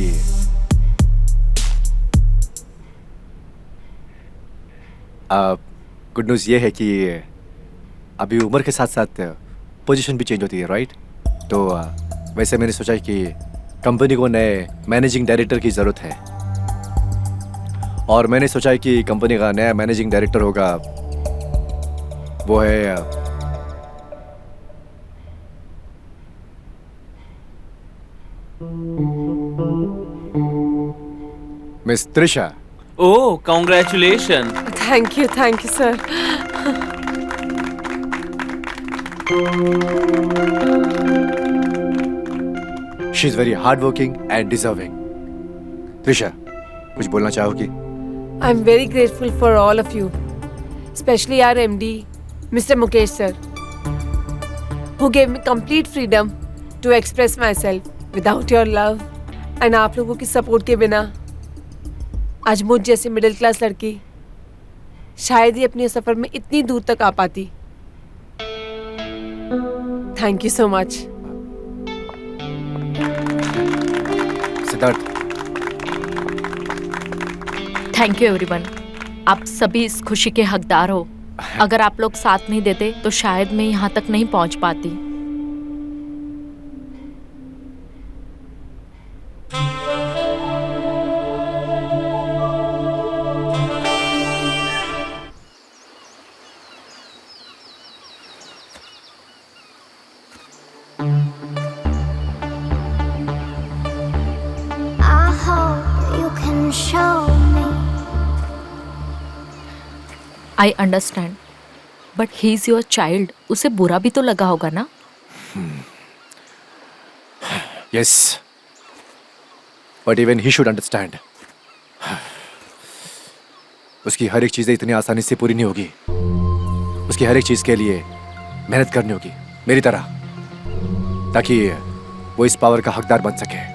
गुड न्यूज़ ये है कि अभी उम्र के साथ साथ पोजीशन भी चेंज होती है, राइट? तो वैसे मैंने सोचा कि कंपनी को नए मैनेजिंग डायरेक्टर की ज़रूरत है, और मैंने सोचा कि कंपनी का नया मैनेजिंग डायरेक्टर होगा, वो है miss Trisha. Oh, congratulation! Thank you sir. She is very hard working and deserving. Trisha, कुछ बोलना चाहोगी? I am very grateful for all of you, especially our MD, Mr. Mukesh sir, who gave me complete freedom to express myself. Without your love and आप लोगों की support के बिना आज मुझ जैसी मिडिल क्लास लड़की शायद ही अपने सफर में इतनी दूर तक आ पाती। Thank you so much. Siddharth, thank you everyone. आप सभी इस खुशी के हकदार हो। अगर आप लोग साथ नहीं देते तो शायद मैं यहाँ तक नहीं पहुँच पाती। I hope you can show me. I understand, but he is your child. उसे बुरा भी तो लगा होगा ना? Yes, but even he should understand. उसकी हर एक चीजें इतनी आसानी से पूरी नहीं होगी। उसकी हर एक चीज के लिए मेहनत करनी होगी, मेरी तरह, ताकि वो इस पावर का हकदार बन सके।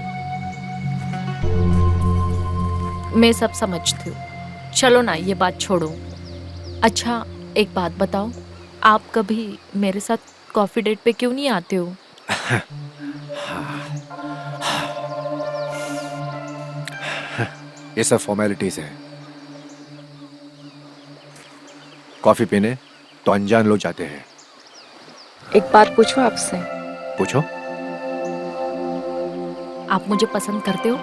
मैं सब समझती हूँ। चलो ना, ये बात छोड़ो। अच्छा, एक बात बताओ, आप कभी मेरे साथ कॉफी डेट पे क्यों नहीं आते हो? ये सब फॉर्मेलिटीज है। कॉफी पीने तो अनजान लोग जाते हैं। एक बात पूछूं आपसे? पूछो। आप मुझे पसंद करते हो?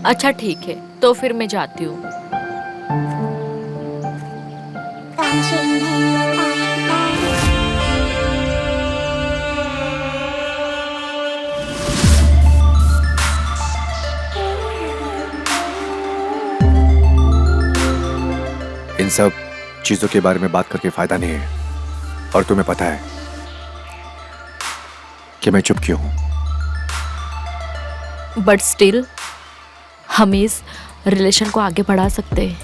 अच्छा ठीक है, तो फिर मैं जाती हूँ। Touching me like that. इन सब चीजों के बारे में बात करके फायदा नहीं है, और तुम्हें पता है कि मैं चुप क्यों हूं। बट स्टिल हम इस रिलेशन को आगे बढ़ा सकते हैं।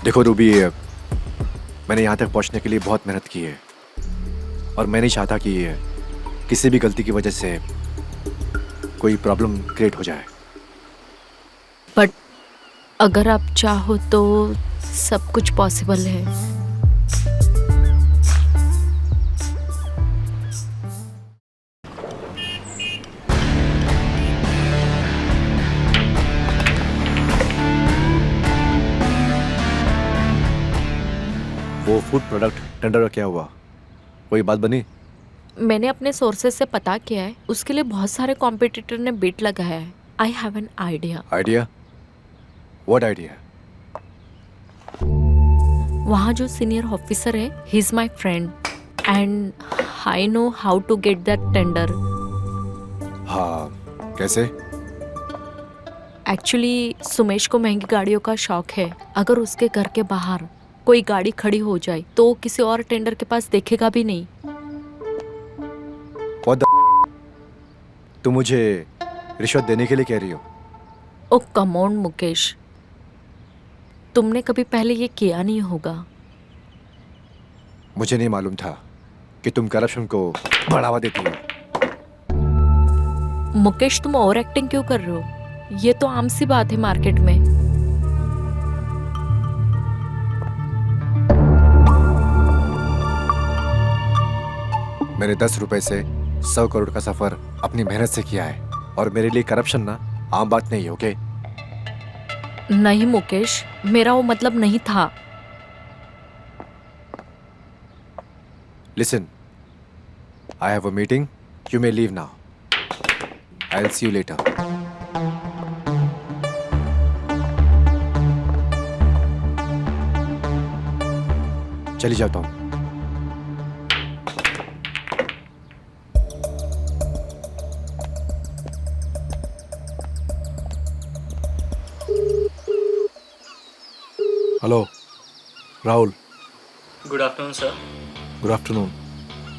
देखो रूबी, मैंने यहाँ तक पहुँचने के लिए बहुत मेहनत की है, और मैं नहीं चाहता कि किसी भी गलती की वजह से कोई प्रॉब्लम क्रिएट हो जाए। बट अगर आप चाहो तो सब कुछ पॉसिबल है। वो फूड प्रोडक्ट टेंडर का क्या हुआ? कोई बात बनी? मैंने अपने सोर्सेज से पता किया है, उसके लिए बहुत सारे कॉम्पिटिटर ने बिड लगाया है। I have an idea. Idea? What idea? वहाँ जो सीनियर ऑफिसर है, he is my friend. And I know how to get that tender. हाँ, कैसे? एक्चुअली सुमेश को महंगी गाड़ियों का शौक है. अगर उसके घर के बाहर कोई गाड़ी खड़ी हो जाए तो किसी और टेंडर के पास देखेगा भी नहीं. तुम मुझे रिश्वत देने के लिए कह रही हो? ओ कम ऑन मुकेश, तुमने कभी पहले ये किया नहीं होगा. मुझे नहीं मालूम था कि तुम करप्शन को बढ़ावा देती हो. मुकेश, तुम ओवर एक्टिंग क्यों कर रहे हो? ये तो आम सी बात है मार्केट में. मैंने 10 रुपए से 100 करोड़ का सफर अपनी मेहनत से किया है और मेरे लिए करप्शन ना आम बात नहीं है. ओके? नहीं मुकेश, मेरा वो मतलब नहीं था. Listen, I have a meeting. You may leave now. I'll see you later. चली जाता हूँ. Hello Rahul. Good afternoon sir. Good afternoon.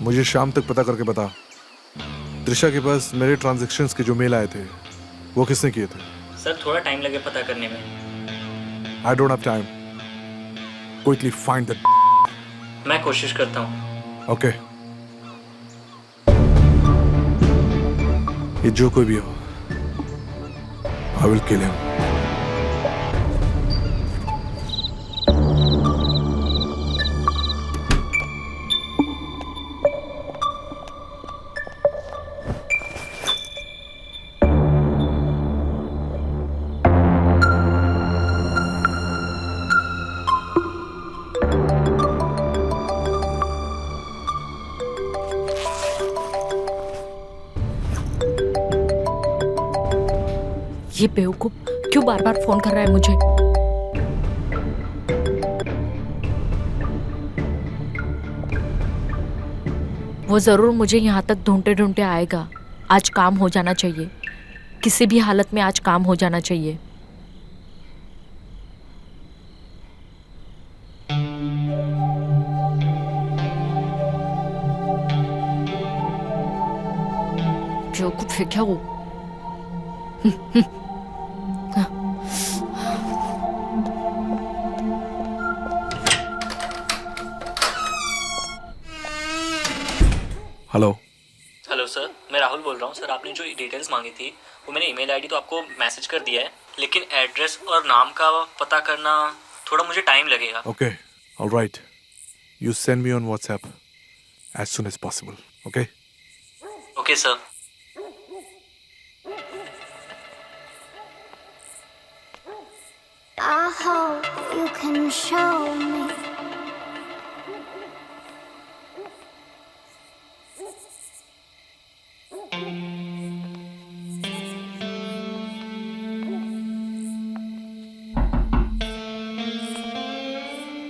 मुझे शाम तक पता करके बता, त्रिशा के पास मेरे ट्रांजैक्शंस के जो मेल आए थे वो किसने किए थे? सर थोड़ा टाइम लगे पता करने में. I don't have time. Quickly find that. मैं कोशिश करता हूँ. ओके. ये जो कोई भी हो, आई विल किल हिम. ये बेवकूफ क्यों बार बार फोन कर रहा है मुझे? वो जरूर मुझे यहाँ तक ढूंढते ढूंढते आएगा. आज काम हो जाना चाहिए. किसी भी हालत में आज काम हो जाना चाहिए. बेवकूफ है क्या वो? हेलो. हेलो सर, मैं राहुल बोल रहा हूँ. सर आपने जो डिटेल्स मांगी थी वो मैंने ईमेल आईडी तो आपको मैसेज कर दिया है, लेकिन एड्रेस और नाम का पता करना थोड़ा मुझे टाइम लगेगा. Okay. Alright. You send me on WhatsApp as soon as possible. Okay? Okay sir. I hope you can show me.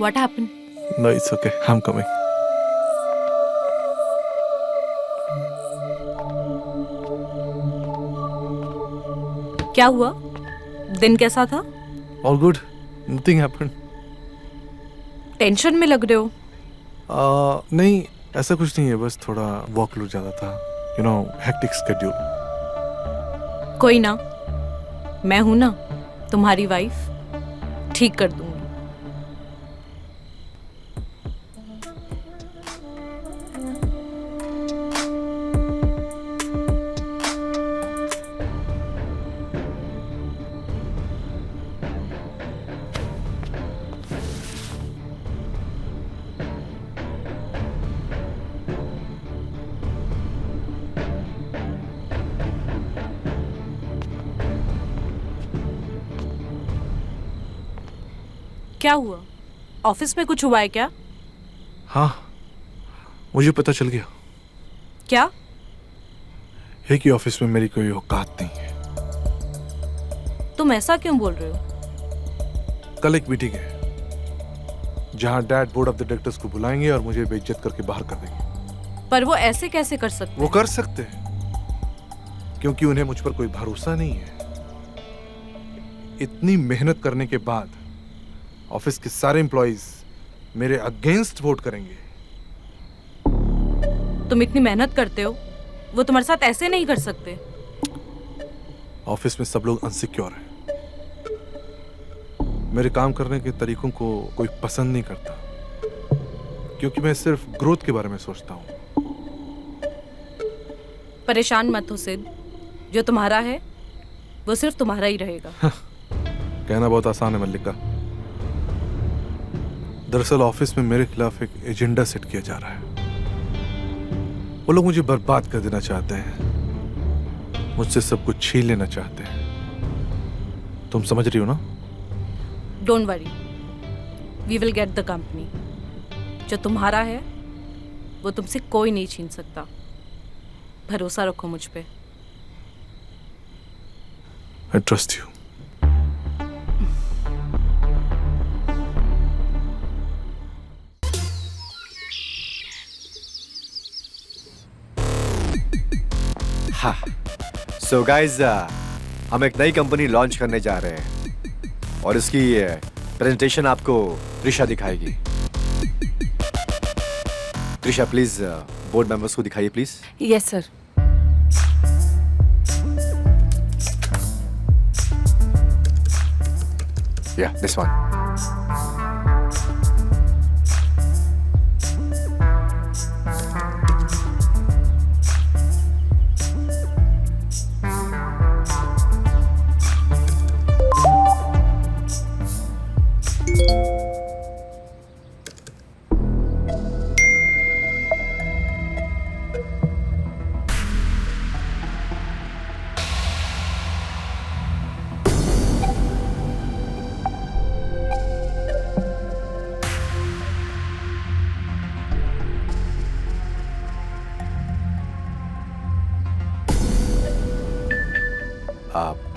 What happened? No, it's okay. I'm coming. क्या हुआ? दिन कैसा था? All good. Nothing happened. Tension में लग रहे हो. नहीं, ऐसा कुछ नहीं है. बस थोड़ा वर्कलोड ज़्यादा था. You know, hectic schedule. कोई ना, मैं हूं ना, तुम्हारी वाइफ. ठीक कर दूंगी. क्या हुआ? ऑफिस में कुछ हुआ है क्या? हाँ, मुझे पता चल गया. क्या? है कि ऑफिस में मेरी कोई औकात नहीं है. तुम ऐसा क्यों बोल रहे हो? कल एक मीटिंग है जहां dad board of the directors को बुलाएंगे और मुझे बेइज्जत करके बाहर कर देंगे. पर वो ऐसे कैसे कर सकते? वो कर सकते हैं क्योंकि उन्हें मुझ पर कोई भरोसा नहीं है। इतनी मेहनत करने के बाद ऑफिस के सारे एम्प्लॉइज मेरे अगेंस्ट वोट करेंगे। तुम इतनी मेहनत करते हो, वो तुम्हारे साथ ऐसे नहीं कर सकते। ऑफिस में सब लोग अनसिक्योर हैं। मेरे काम करने के तरीकों को कोई पसंद नहीं करता क्योंकि मैं सिर्फ ग्रोथ के बारे में सोचता हूँ। परेशान मत हो सिड, जो तुम्हारा है वो सिर्फ तुम्हारा ही रहेगा। कहना बहुत आसान है मल्लिका। दरअसल ऑफिस में मेरे खिलाफ एक एजेंडा सेट किया जा रहा है। वो लोग मुझे बर्बाद कर देना चाहते हैं, मुझसे सब कुछ छीन लेना चाहते हैं। तुम समझ रही हो ना? Don't worry, we will get the company. जो तुम्हारा है वो तुमसे कोई नहीं छीन सकता। भरोसा रखो मुझ पे। I trust you. हाँ, सो गाइज हम एक नई कंपनी लॉन्च करने जा रहे हैं और इसकी प्रेजेंटेशन आपको त्रिशा दिखाएगी। त्रिशा प्लीज बोर्ड मेंबर्स को दिखाइए प्लीज। Yes sir. या this one.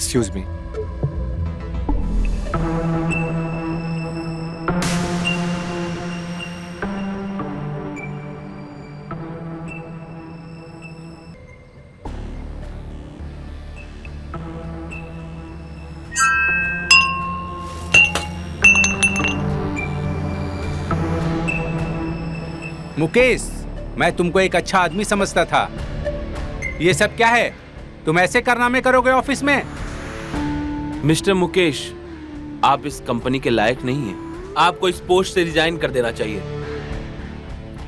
Excuse me. Mukesh, मैं तुमको एक अच्छा आदमी समझता था। ये सब क्या है? तुम ऐसे कारनामे करोगे ऑफिस में? मिस्टर मुकेश, आप इस कंपनी के लायक नहीं हैं। आपको इस पोस्ट से रिजाइन कर देना चाहिए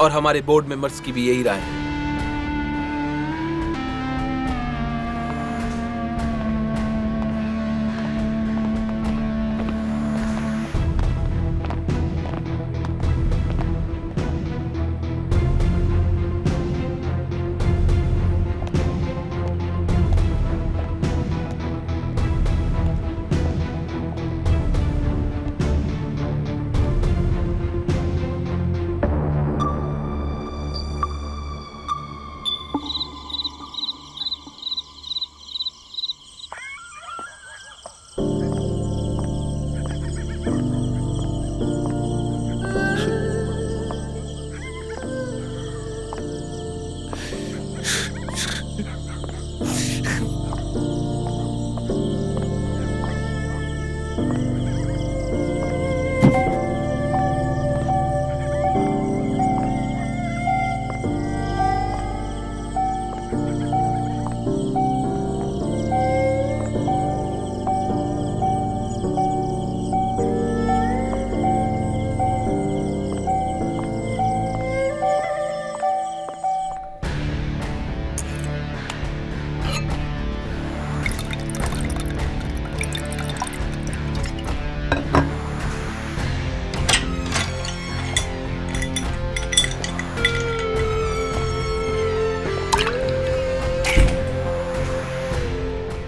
और हमारे बोर्ड मेंबर्स की भी यही राय है।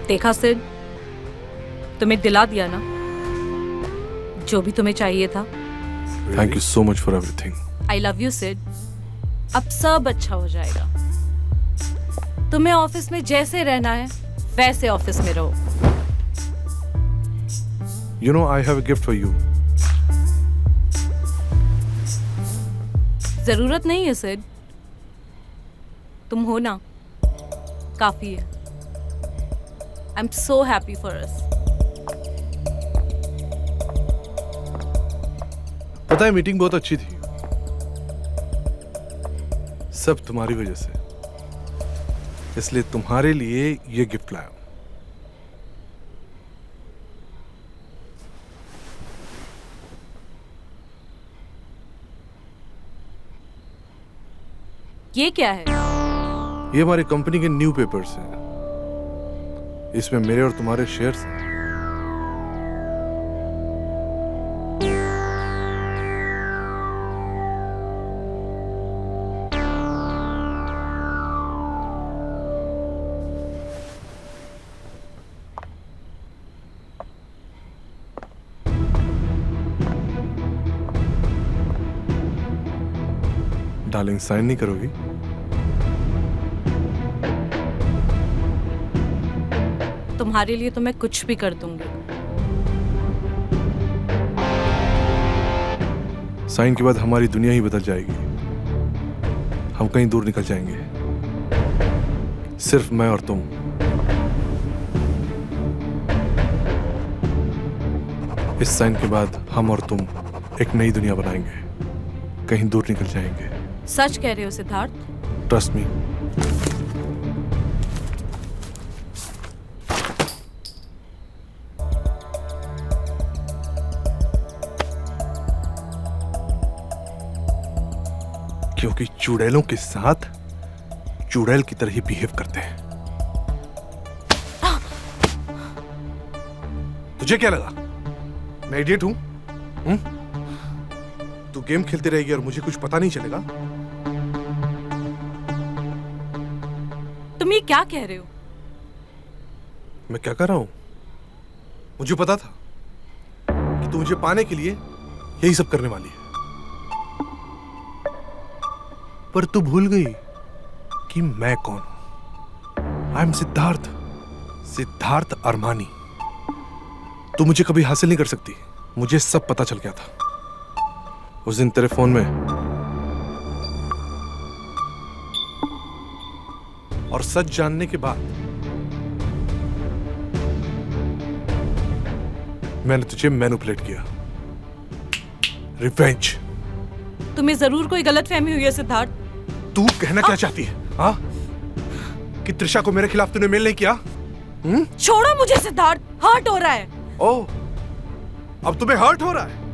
देखा सिड, तुम्हें दिला दिया ना जो भी तुम्हें चाहिए था। Thank you so much for everything. I love you Sid. अब सब अच्छा हो जाएगा। तुम्हें ऑफिस में जैसे रहना है वैसे ऑफिस में रहो। You know, I have a gift for you. जरूरत नहीं है सिड, तुम हो ना, काफी है। I am so happy for us. पता है मीटिंग बहुत अच्छी थी, सब तुम्हारी वजह से, इसलिए तुम्हारे लिए ये गिफ्ट लाया हूं। ये क्या है? ये हमारी कंपनी के न्यू पेपर्स हैं, इसमें मेरे और तुम्हारे शेयर्स हैं। डार्लिंग, साइन नहीं करोगी? तुम्हारे लिए तो मैं कुछ भी कर दूंगी। साइन के बाद हमारी दुनिया ही बदल जाएगी, हम कहीं दूर निकल जाएंगे, सिर्फ मैं और तुम। इस साइन के बाद हम और तुम एक नई दुनिया बनाएंगे, कहीं दूर निकल जाएंगे। सच कह रहे हो सिद्धार्थ? Trust me. क्योंकि चुड़ैलों के साथ चुड़ैल की तरह ही बिहेव करते हैं। तुझे क्या लगा मैं इडियट हूं? तू गेम खेलती रहेगी और मुझे कुछ पता नहीं चलेगा? तुम ये क्या कह रहे हो? मैं क्या कर रहा हूं? मुझे पता था कि तू मुझे पाने के लिए यही सब करने वाली है, पर तू भूल गई कि मैं कौन हूं। I am Siddharth, Siddharth Armani. तू मुझे कभी हासिल नहीं कर सकती, मुझे सब पता चल गया था उस दिन तेरे फोन में। और सच जानने के बाद मैंने तुझे मैनिपुलेट किया। रिवेंज। तुम्हें जरूर कोई गलतफहमी हुई है सिद्धार्थ। तू कहना क्या चाहती है? हाँ, कि त्रिशा को मेरे खिलाफ तूने मेल नहीं किया? छोड़ो मुझे सिद्धार्थ, हर्ट हो रहा है। ओह, अब तुम्हें हर्ट हो रहा है?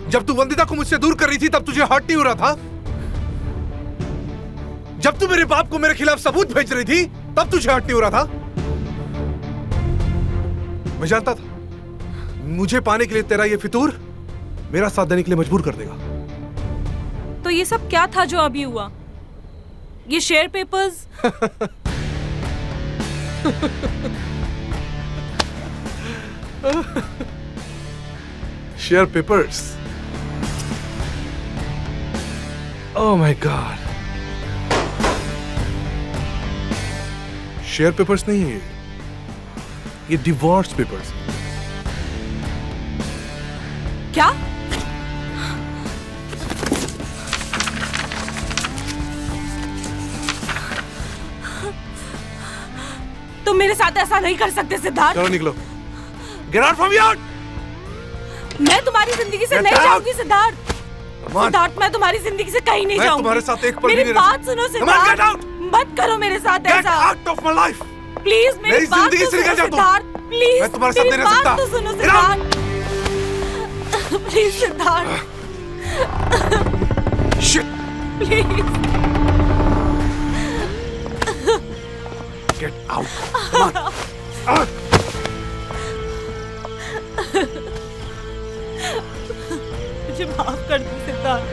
जब तू वंदिता को मुझसे दूर कर रही थी तब तुझे हर्ट नहीं हो रहा था? जब तू मेरे बाप को मेरे खिलाफ सबूत भेज रही थी तब तुझे हर्ट नहीं हो रहा था? मैं जानता था मुझे पाने के लिए तेरा ये फितूर मेरा साथ देने के लिए मजबूर कर देगा। तो ये सब क्या था जो अभी हुआ? ये share papers? Share papers? Oh my God, share papers नहीं है ये डिवोर्स पेपर्स। क्या? तुम मेरे साथ ऐसा नहीं कर सकते सिद्धार्थ। चलो निकलो, गेट आउट फ्रॉम हियर। मैं तुम्हारी जिंदगी से नहीं जाऊंगी सिद्धार्थ। सिद्धार्थ, मैं तुम्हारी जिंदगी से कहीं नहीं जाऊंगी। मैं तुम्हारे साथ एक पल भी नहीं मेरी रह बात सुनो सिद्धार्थ, मत करो मेरे साथ ऐसा। Get out of my life. Please मेरी बात जिंदगी तो से निकल जा सुनो तुम। सिद्धार्थ, प्लीज मैं तुम्हारे साथ नहीं रह सकता। तो सुनो Siddharth, please Siddharth, shit, please get out. मुझे माफ कर दो सिद्धार्थ।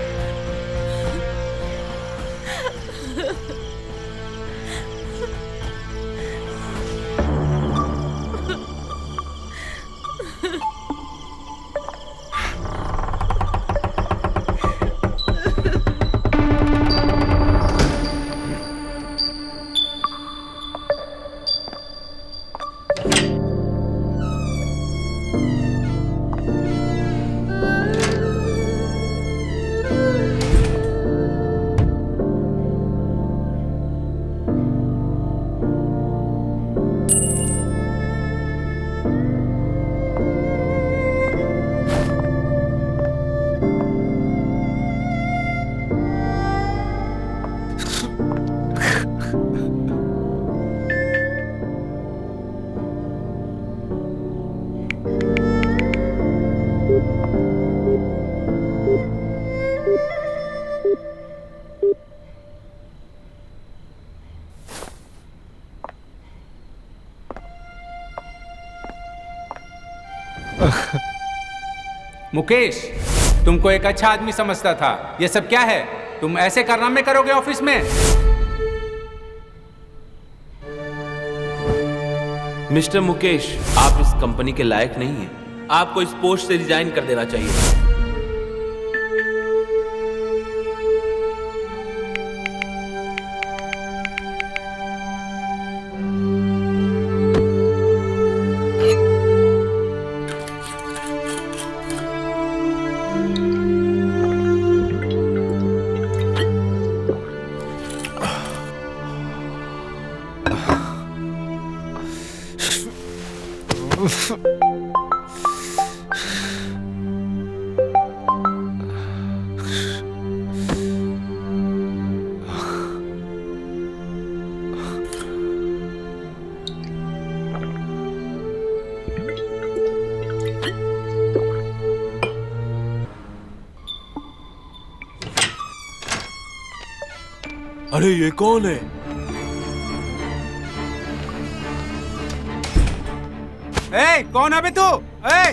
मुकेश, तुमको एक अच्छा आदमी समझता था। ये सब क्या है? तुम ऐसे कारनामे करोगे ऑफिस में? मिस्टर मुकेश, आप इस कंपनी के लायक नहीं हैं। आपको इस पोस्ट से रिजाइन कर देना चाहिए। अरे ये कौन है? ए, कौन है बे तू? ओए,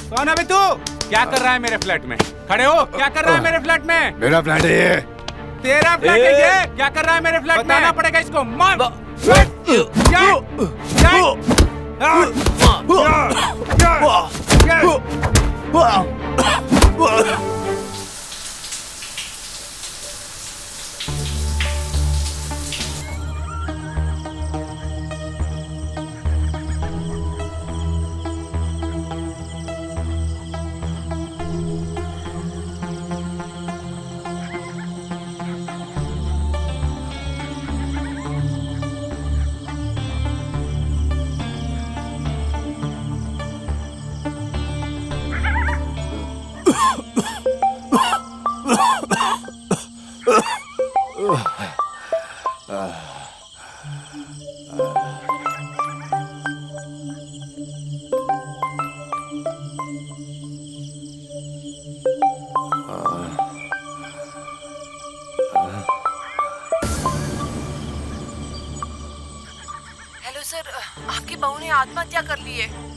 कौन है बे तू? क्या कर रहा है मेरे फ्लैट में? खड़े हो, क्या कर रहा है मेरे फ्लैट में? मेरा फ्लैट है ये। तेरा फ्लैट है ये? क्या कर रहा है मेरे फ्लैट में? बताना पड़ेगा इसको। मार! हेलो सर, आपकी बहू ने आत्महत्या कर ली है।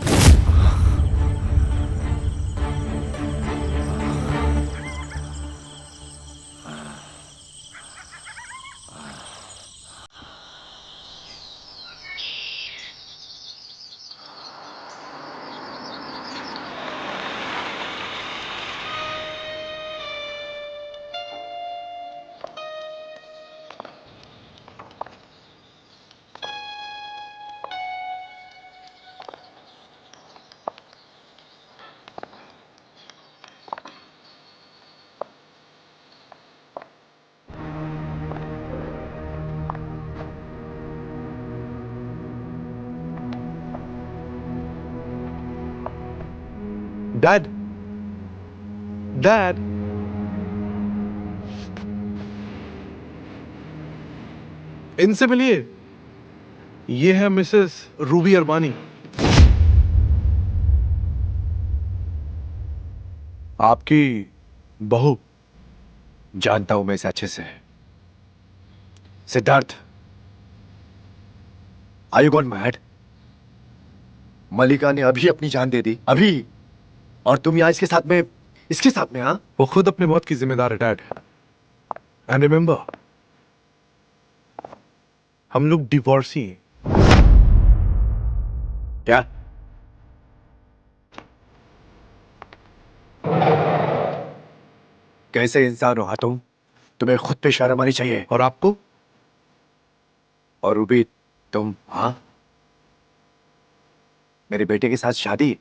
डैड, डैड, इनसे मिलिए। ये है मिसेस रूबी अरबानी। आपकी बहू। जानता हूं मैं इसे अच्छे से। Siddharth, are you gone mad? Mallika ने अभी अपनी जान दे दी, अभी, और तुम यहाँ इसके साथ में हाँ? वो खुद अपने मौत की जिम्मेदार है डैड। एंड रिमेंबर, हम लोग डिवोर्सी हैं। क्या? कैसे इंसान हो तुम? तुम्हें खुद पे शर्म आनी चाहिए। और आपको? और रूबी, तुम हाँ, मेरे बेटे के साथ शादी?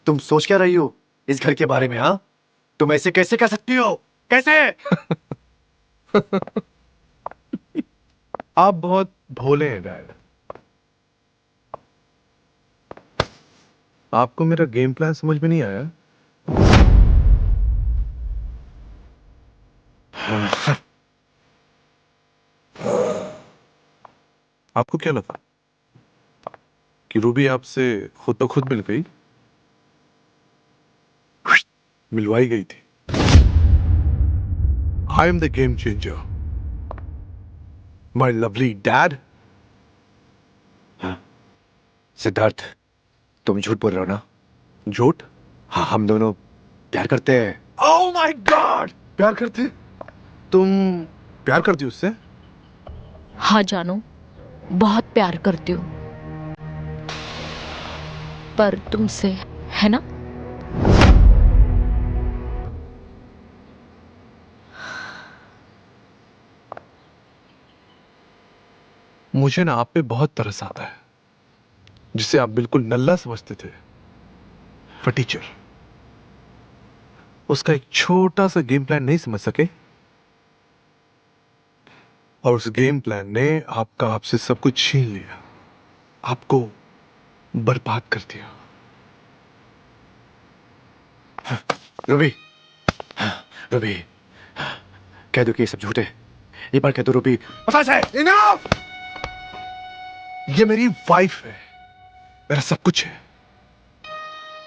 तुम सोच क्या रही हो इस घर के बारे में? हाँ, तुम ऐसे कैसे कर सकती हो? कैसे? आप बहुत भोले हैं डैड। आपको मेरा गेम प्लान समझ में नहीं आया? आपको क्या लगा कि रूबी आपसे खुद तो खुद मिल गई? मिलवाई गई थी। I am the game changer, my lovely dad. Siddharth, तुम झूठ बोल रहे हो ना? झूठ? हाँ, हम दोनों प्यार करते हैं। ओह माय गॉड, प्यार करते? तुम प्यार करती हो उससे? हाँ जानू, बहुत प्यार करती हूँ, पर तुमसे, है ना? मुझे ना आप पे बहुत तरस आता है, जिसे आप बिल्कुल नल्ला समझते थे, पर टीचर उसका एक छोटा सा गेम प्लान नहीं समझ सके, और उस गेम प्लान ने आपसे सब कुछ छीन लिया, आपको बर्बाद कर दिया। रूबी, रूबी, कह दो कि ये सब झूठ है। एक बार कह दो रूबी। बस है, इनफ! ये मेरी वाइफ है, मेरा सब कुछ है।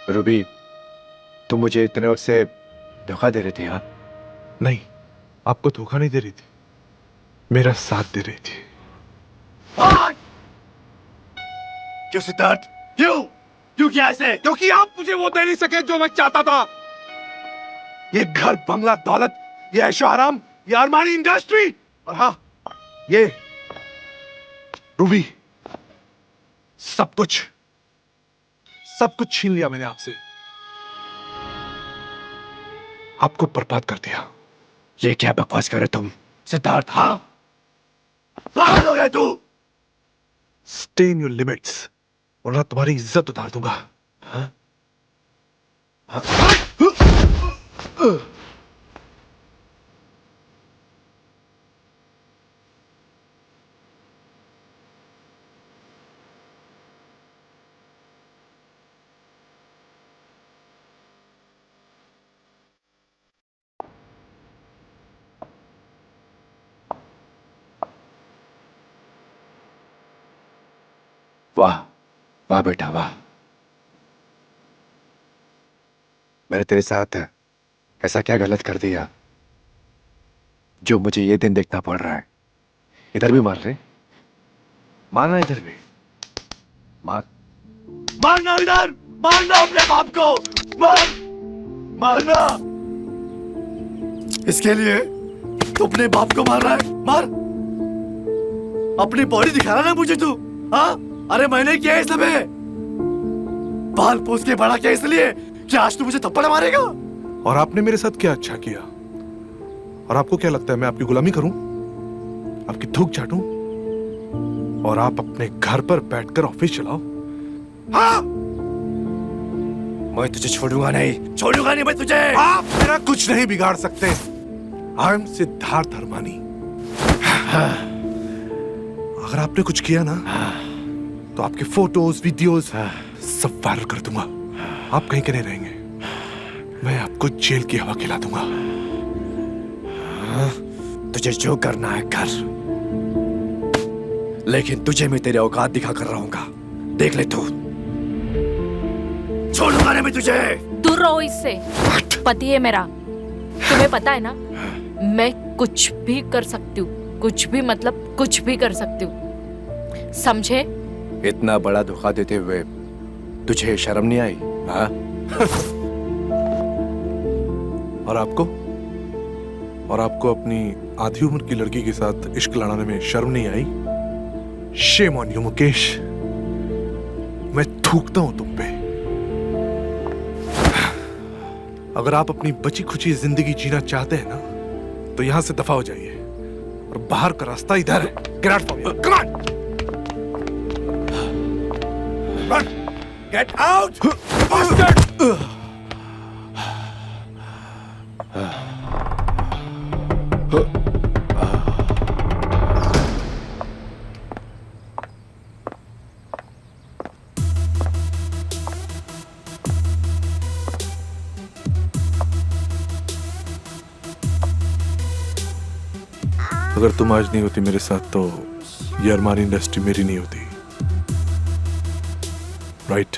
रूबी, तुम मुझे इतने वक्त से धोखा दे रही थी? हाँ? नहीं, आपको धोखा नहीं दे रही थी, मेरा साथ दे रही थी। क्यों सिद्धार्थ? क्यों? क्यों किया ऐसे? क्योंकि आप मुझे वो दे नहीं सके जो मैं चाहता था। ये घर, बंगला, दौलत, ये ऐशो आराम, ये अरमानी इंडस्ट्री, और हाँ, ये रूबी, सब कुछ छीन लिया मैंने आपसे, आपको बर्बाद कर दिया। ये क्या बकवास कर रहे तुम सिद्धार्थ? हाँ, पागल हो गए तू? स्टे इन योर लिमिट्स, वरना तुम्हारी इज्जत उतार दूंगा। हाँ? वाह वाह बेटा वाह, मैंने तेरे साथ ऐसा क्या गलत कर दिया जो मुझे ये दिन देखना पड़ रहा है? इधर भी मार रहे, मारना इधर भी, मारना इधर, मारना अपने बाप को, मारना। इसके लिए तू अपने बाप को मार रहा है? मार, अपनी बॉडी दिखा रहा है मुझे तू। हाँ, अरे मैंने किया है सब है, बाल पोस के बड़ा किया इसलिए कि आज तू मुझे थप्पड़ मारेगा? और आपने मेरे साथ क्या अच्छा किया? और आपको क्या लगता है मैं आपकी गुलामी करूं, आपकी थूक चाटूं, और आप अपने घर पर बैठकर ऑफिस चलाओ? हाँ, मैं तुझे छोड़ूंगा नहीं मैं तुझे। आप मेरा कुछ नहीं बिगाड़ सकते। I am Siddharth Armani. अगर आपने कुछ किया ना, तो आपके फोटोज, वीडियोस सब वायरल कर दूंगा। आप कहीं के नहीं रहेंगे, मैं आपको जेल की हवा खिला दूंगा। तुझे जो करना है कर, लेकिन तुझे मैं तेरे औकात दिखा कर रहूंगा, देख ले तू। छोड़ूंगा नहीं मैं तुझे। दूर रहो इससे, पति है मेरा, तुम्हें पता है ना, मैं कुछ भी कर सकती हूँ, कुछ भी मतलब कुछ भी कर सकती हूँ, समझे? इतना बड़ा धोखा देते हुए तुझे शर्म नहीं आई? हाँ? और आपको अपनी आधी उम्र की लड़की के साथ इश्क लड़ाने में शर्म नहीं आई? शेम ऑन यू मुकेश, मैं थूकता हूं तुम पे। अगर आप अपनी बची खुची जिंदगी जीना चाहते हैं ना, तो यहां से दफा हो जाइए, और बाहर का रास्ता इधर है। Get out from here. Come on! Run! Get out! Bastard! अगर तुम आज नहीं होती मेरे साथ, तो ये अरमानी इंडस्ट्री मेरी नहीं होती, राइट?